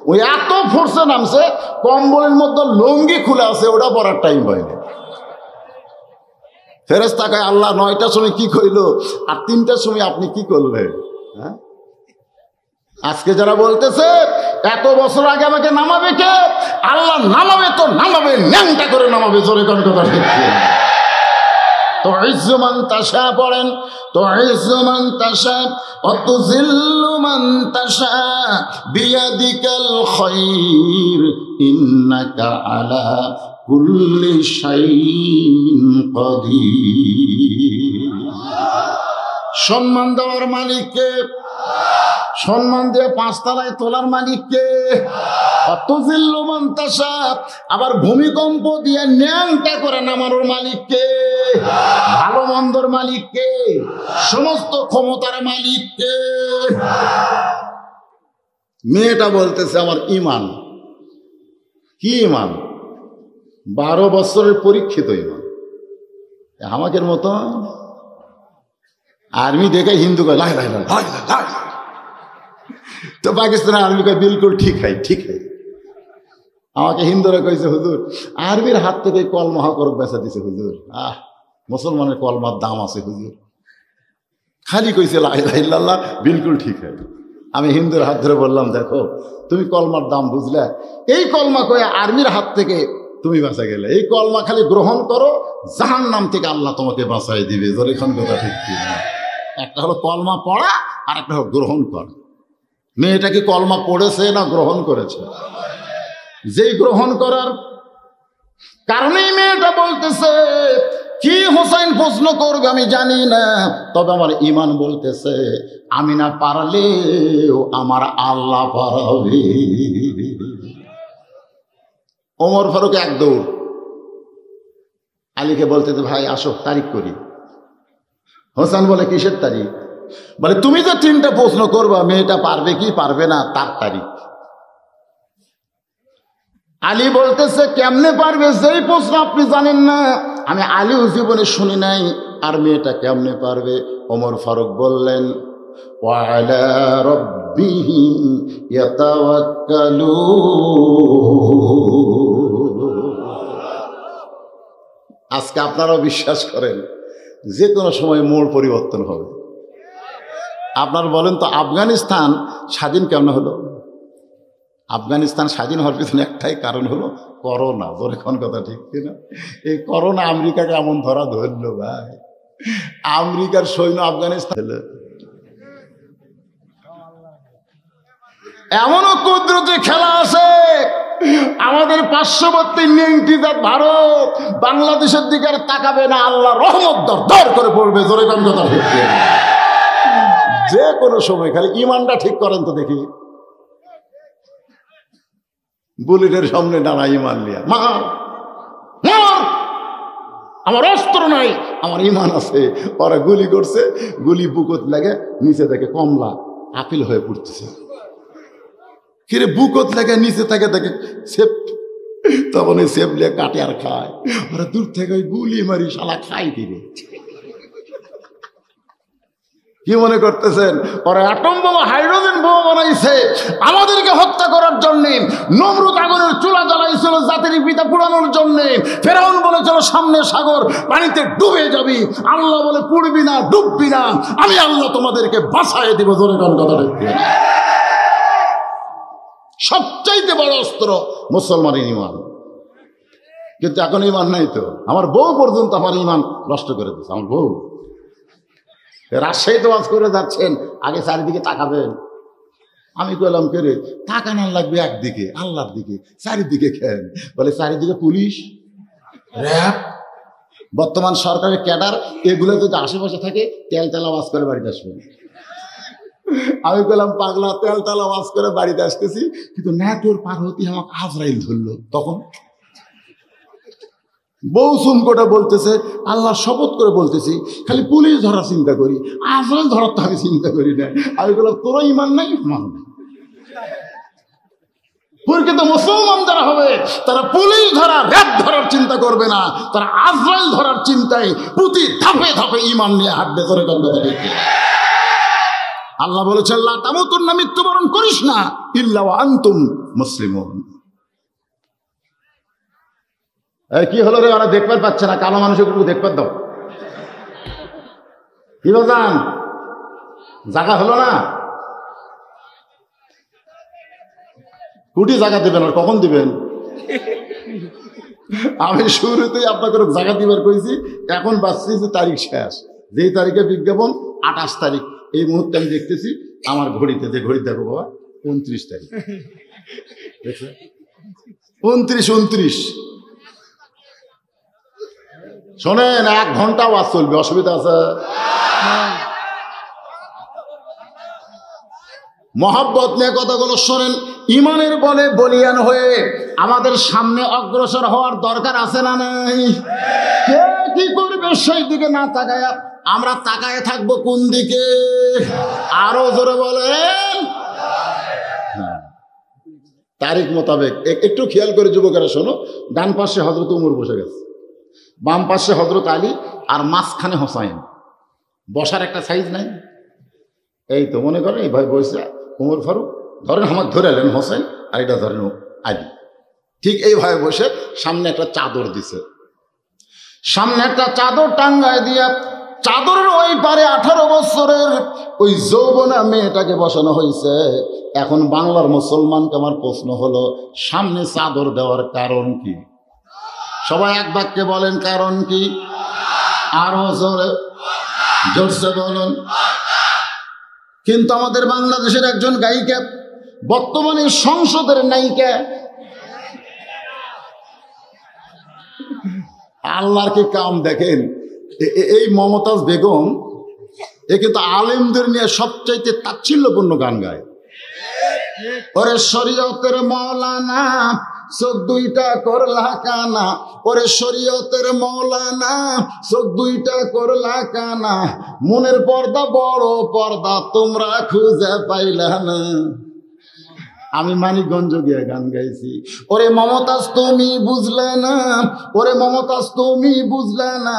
ওই এত ফোর্সে নামছে কম্বলের মধ্যে লুঙ্গি খুলে আছে, ওটা পরার টাইম হয়নি। ফেরেশতা কয় আল্লাহ 9টার সময় কি কইল আর 3টার সময় আপনি কি করলেন? হ্যাঁ, আজকে যারা বলতেছে এত বছর আগে আমাকে নামাবে কে, আল্লাহ নামাবে তো নামাবে, ন্যাংটা করে নামাবে। জোরে কোন কথা ঠিক তো ইজ্জু মান তাশা পড়েন, তো ইজ্জু মান তাশা ওয়া তুযিল্লু মান তাশা বিয়াদিকাল খায়র ইন্নাকা আলা কুল্লি শাইইন কাদির। সম্মান দেওয়ার মালিককে, সম্মান দিয়ে 5 তলায় তোলার মালিককে, অতুযিল্লু মান তাশা, আবার ভূমিকম্প দিয়ে ন্যাংটা করে নামানোর মালিককে, ভালো মন্দর মালিককে, সমস্ত ক্ষমতার মালিককে। মেয়েটা বলতেছে আমার ইমান কি? ইমান 12 বছরের পরীক্ষিত ইমান। আমাদের মতো আর্মি দেখে হিন্দু কয় লাই লাই লাই লাই লাই, তো পাকিস্তানের আর্মি কয় বিলকুল ঠিক হয় ঠিক হয়। আমাকে হিন্দুরা কইছে হুজুর আরবির হাত থেকে কলমা করক বেচা দিছে হুজুর। মুসলমানের কলমার দাম আছে হুজুর, খালি কইছে লা ইলাহা ইল্লাল্লাহ বিলকুল ঠিক হয়। আমি হিন্দুর হাত ধরে বললাম দেখো তুমি কলমার দাম বুঝলে, এই কলমা কয়ে আর্মির হাত থেকে তুমি বাঁচা গেলে, এই কলমা খালি গ্রহণ করো, জাহান্নাম থেকে আল্লাহ তোমাকে বাঁচাই দিবে। জোরে কোন কথা ঠিক কিনা? একটা হলো কলমা পড়া আর একটা হলো গ্রহণ করা। মেয়েটা কি কলমা পড়েছে না গ্রহণ করেছে? যেই গ্রহণ করার কারণেই মেয়েটা বলতেছে কি হোসেন প্রশ্ন করবে আমি জানি না, তবে আমার ইমান বলতেছে আমি না পারলেও আমার আল্লাহ পারাবে। ওমর ফারুক এক দৌড় আলীকে বলতেছে ভাই আসো তারিখ করি। হোসেন বলে কিসের তারিখ? বলে তুমি যে 3টা প্রশ্ন করবা মেয়েটা পারবে কি পারবে না তার তারিখ। আলী বলতেছে কেমনে পারবে, যেই প্রশ্ন আপনি জানেন না, আমি আলীও জীবনে শুনি নাই, আর মেয়েটা কেমনে পারবে? ওমর ফারুক বললেন ওয়ালা রাব্বিহিম ইয়াতাওয়াক্কালুন। আজকে আপনারাও বিশ্বাস করেন যে কোনো সময় মোড় পরিবর্তন হবে। আপনারা বলেন তো আফগানিস্তান স্বাধীন কেমন হলো? আফগানিস্তান স্বাধীন হওয়ার পিছনে একটাই কারণ হলো করোনা। বলে কোন কথা ঠিক কিনা? এই করোনা আমেরিকাকে এমন ধরা ধরলো ভাই, আমেরিকার সৈন্য আফগানিস্তান এমনও কুদরতি খেলা আছে, আমাদের পার্শ্ববর্তী নেংটিজাত ভারত বাংলাদেশের দিকে আর তাকাবে না, আল্লাহ রহমত দরদর করে পড়বে। জোরে কোন কথা ঠিক কিনা? যে কোনো সময় খালি ইমানটা ঠিক করেন তো দেখি। বুলেটের সামনে দাঁড়া ইমান নিয়ে মার মার, আমার অস্ত্র নাই আমার ইমান আছে। ওরা গুলি করছে, গুলি বুকত লাগে, নিচে দেখে কমলা আপিল হয়ে পড়তেছে। কিরে বুকত লাগে নিচে থাকে দেখে সেপ, তখন ওই সেপ লিয়ে কাটে আর খায়। ওরা দূর থেকে ওই গুলি মারি শালা খাই দিবে। কি মনে করতেছেন ওরা অ্যাটম বোমা হাইড্রোজেন বোমা বানাইছে আমাদেরকে হত্যা করার জন্য? নমরুদ আগুনের চুলা জ্বালাইছিল জাতির পিতা পুরানোর জন্য। ফেরাউন বলেছিল সামনে সাগর পানিতে ডুবে যাবি, আল্লাহ বলে পুড়বি না ডুববি না, আমি আল্লাহ তোমাদেরকে বাঁচায় দিব। জোরে কোন কথা ঠিক? সবচাইতে বড় অস্ত্র মুসলমানের ইমান, কিন্তু এখন ইমান নাই তো। আমার বউ পর্যন্ত আমার ইমান নষ্ট করে দিচ্ছে। আমার বউ রাজশাহীতে ওয়াজ করে যাচ্ছেন, আগে চারিদিকে তাকাবেন। আমি কইলাম কে রে, তাকানো লাগবে একদিকে আল্লাহর দিকে, চারিদিকে খেন। বলে চারিদিকে পুলিশ র্যাব বর্তমান সরকারের ক্যাডার, এগুলো যদি আশেপাশে থাকে তেলতেলা ওয়াজ করে বাড়িতে আসবেন। আমি বললাম পাগলা, তেলতেলা ওয়াজ করে বাড়িতে আসতেছি, কিন্তু না তোর পার হতে আমাকে আজরাইল ধরলো। তখন বউ সুমকোটা বলতেছে আল্লাহ শপথ করে বলতেছি খালি পুলিশ ধরার চিন্তা করি, আজরাইল ধরার তো আমি চিন্তা করি না। আমি বললাম তোর ইমান নাই আমার নাই। প্রকৃত মুসলমান যারা হবে তারা পুলিশ ধরা, র্যাব ধরার চিন্তা করবে না, তারা আজরাইল ধরার চিন্তায় প্রতি ধাপে ধাপে ঈমান নিয়ে হাঁটবে। করে কথা ঠিক। আল্লাহ বলেছেন লা তামুতুন্না, মৃত্যুবরণ করিস না, ইল্লা ওয়া আনতুম মুসলিমুন। কি হলো রে, ওরা দেখতে পাচ্ছে না, কালো মানুষগুলো দেখতে দাও। কি বলছেন, জায়গা হলো না? কোটি জায়গা দেবেন, আর কখন দিবেন? আমি শুরুতেই আপনাকে জায়গা দিবার কইছি, এখন বাঁচছি যে তারিখ শেষ। যেই তারিখে বিজ্ঞাপন 28 তারিখ, এই মুহূর্তে আমি দেখতেছি আমার ঘড়িতে, যে ঘড়ি দেখো বাবা 29 তারিখ, 29। শোনেন, 1 ঘন্টা ওয়াজ চলবে, অসুবিধা আছে? মহব্বত নিয়ে কথাগুলো শোনেন। ইমানের বলে বলিয়ান হয়ে আমাদের সামনে অগ্রসর হওয়ার দরকার আছে না নাই? কে কি করবে সেই দিকে না তাকায়া আমরা তাকায় থাকবো কোন দিকে? আরো জোরে বলেন। তারিখ মোতাবেক একটু খেয়াল করে যুবকেরা শোনো। ডান পাশে হযরত উমর বসে গেছে, বাম পাশে হযরত আলী, আর মাঝখানে হোসাইন। বসার একটা সাইজ নাই। এই তো মনে করেন এই ভাই বসে উমর ফারুক, ধরেন আমার ধরে এলেন হোসেন, আর এটা ধরেন আলী। ঠিক এইভাবে বসে সামনে একটা চাদর দিছে, সামনে একটা চাদর টাঙ্গায় দিয়া চাদরের ওই পারে 18 বছরের ওই যৌবনা মেয়েটাকে বসানো হয়েছে। এখন বাংলার মুসলমানকে আমার প্রশ্ন হলো, সামনে চাদর দেওয়ার কারণ কি? সবাই এক বাক্যে বলেন, কারণ কি? আরো জোরে জোরসে বলুন। কিন্তু আমাদের বাংলাদেশের একজন গায়িকা, বর্তমানে সংসদের নায়িকা, আল্লাহর কি কাম দেখেন। এই মমতাজ বেগম, এ কিন্তু আলেমদের নিয়ে সবচাইতে তাচ্ছিল্যপূর্ণ গান গায়। ওরে শরীয়তের মৌলানা, চোখ দুইটা করলা কানা, ওরে শরীয়তের মৌলানা, চোখ দুইটা করলা কানা, মনের পর্দা বড় পর্দা তোমরা খুঁজে পাইলা না। আমি মানিকগঞ্জ গিয়ে গান গাইছি, ওরে মমতাজ তুমি বুঝলে না, ওরে মমতাজ তুমি বুঝলে না,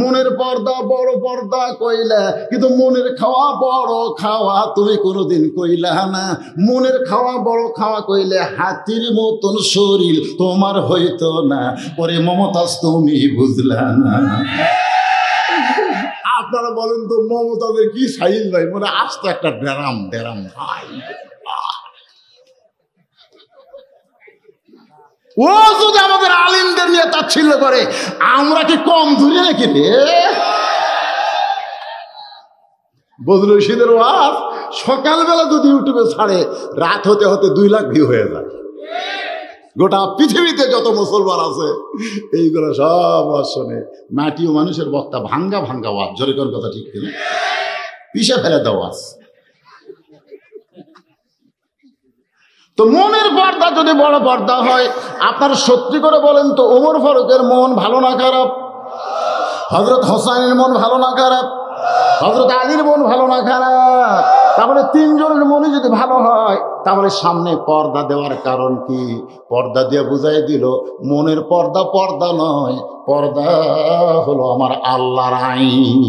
মনের পর্দা বড় পর্দা কইলা, কিন্তু মনের খাওয়া বড় খাওয়া তুমি কোনোদিন কইলা না। মনের খাওয়া বড় খাওয়া কইলে হাতির মতন শরীর তোমার হইতো না, ওরে মমতাজ তুমি বুঝলে না। আপনারা বলেন তো, মমতাজের কি সাইজ ভাই, মানে আস্ত একটা ড্যারাম ড্যারাম ভাই। ও যদি আমাদের আলিমদের নিয়ে তাচ্ছিল্য করে, আমরা কি কম ধরে নাকি রে? বদল রশিদের ওয়াজ সকালবেলা যদি ইউটিউবে ছাড়ে, রাত হতে হতে 2 লাখ ভিউ হয়ে যায়। গোটা পৃথিবীতে যত মুসলমান আছে এইগুলো সব ওয়াজ শোনে। মাটি ও মানুষের বক্তা, ভাঙ্গা ভাঙ্গা ওয়াজ, জোরে কোন কথা ঠিক কিনা? পিছে ফেলে দেওয়া ওয়াজ। তো মনের পর্দা যদি বড় পর্দা হয়, আপনার সত্যি করে বলেন তো, ওমর ফারুকের মন ভালো না খারাপ? হযরত হোসাইনের মন ভালো না খারাপ? হযরত আলীর মন ভালো না খারাপ? তাহলে 3 জনের মনই যদি ভালো হয়, তাহলে সামনে পর্দা দেওয়ার কারণ কি? পর্দা দিয়ে বুঝাই দিল, মনের পর্দা পর্দা নয়, পর্দা হলো আমার আল্লাহর আইন।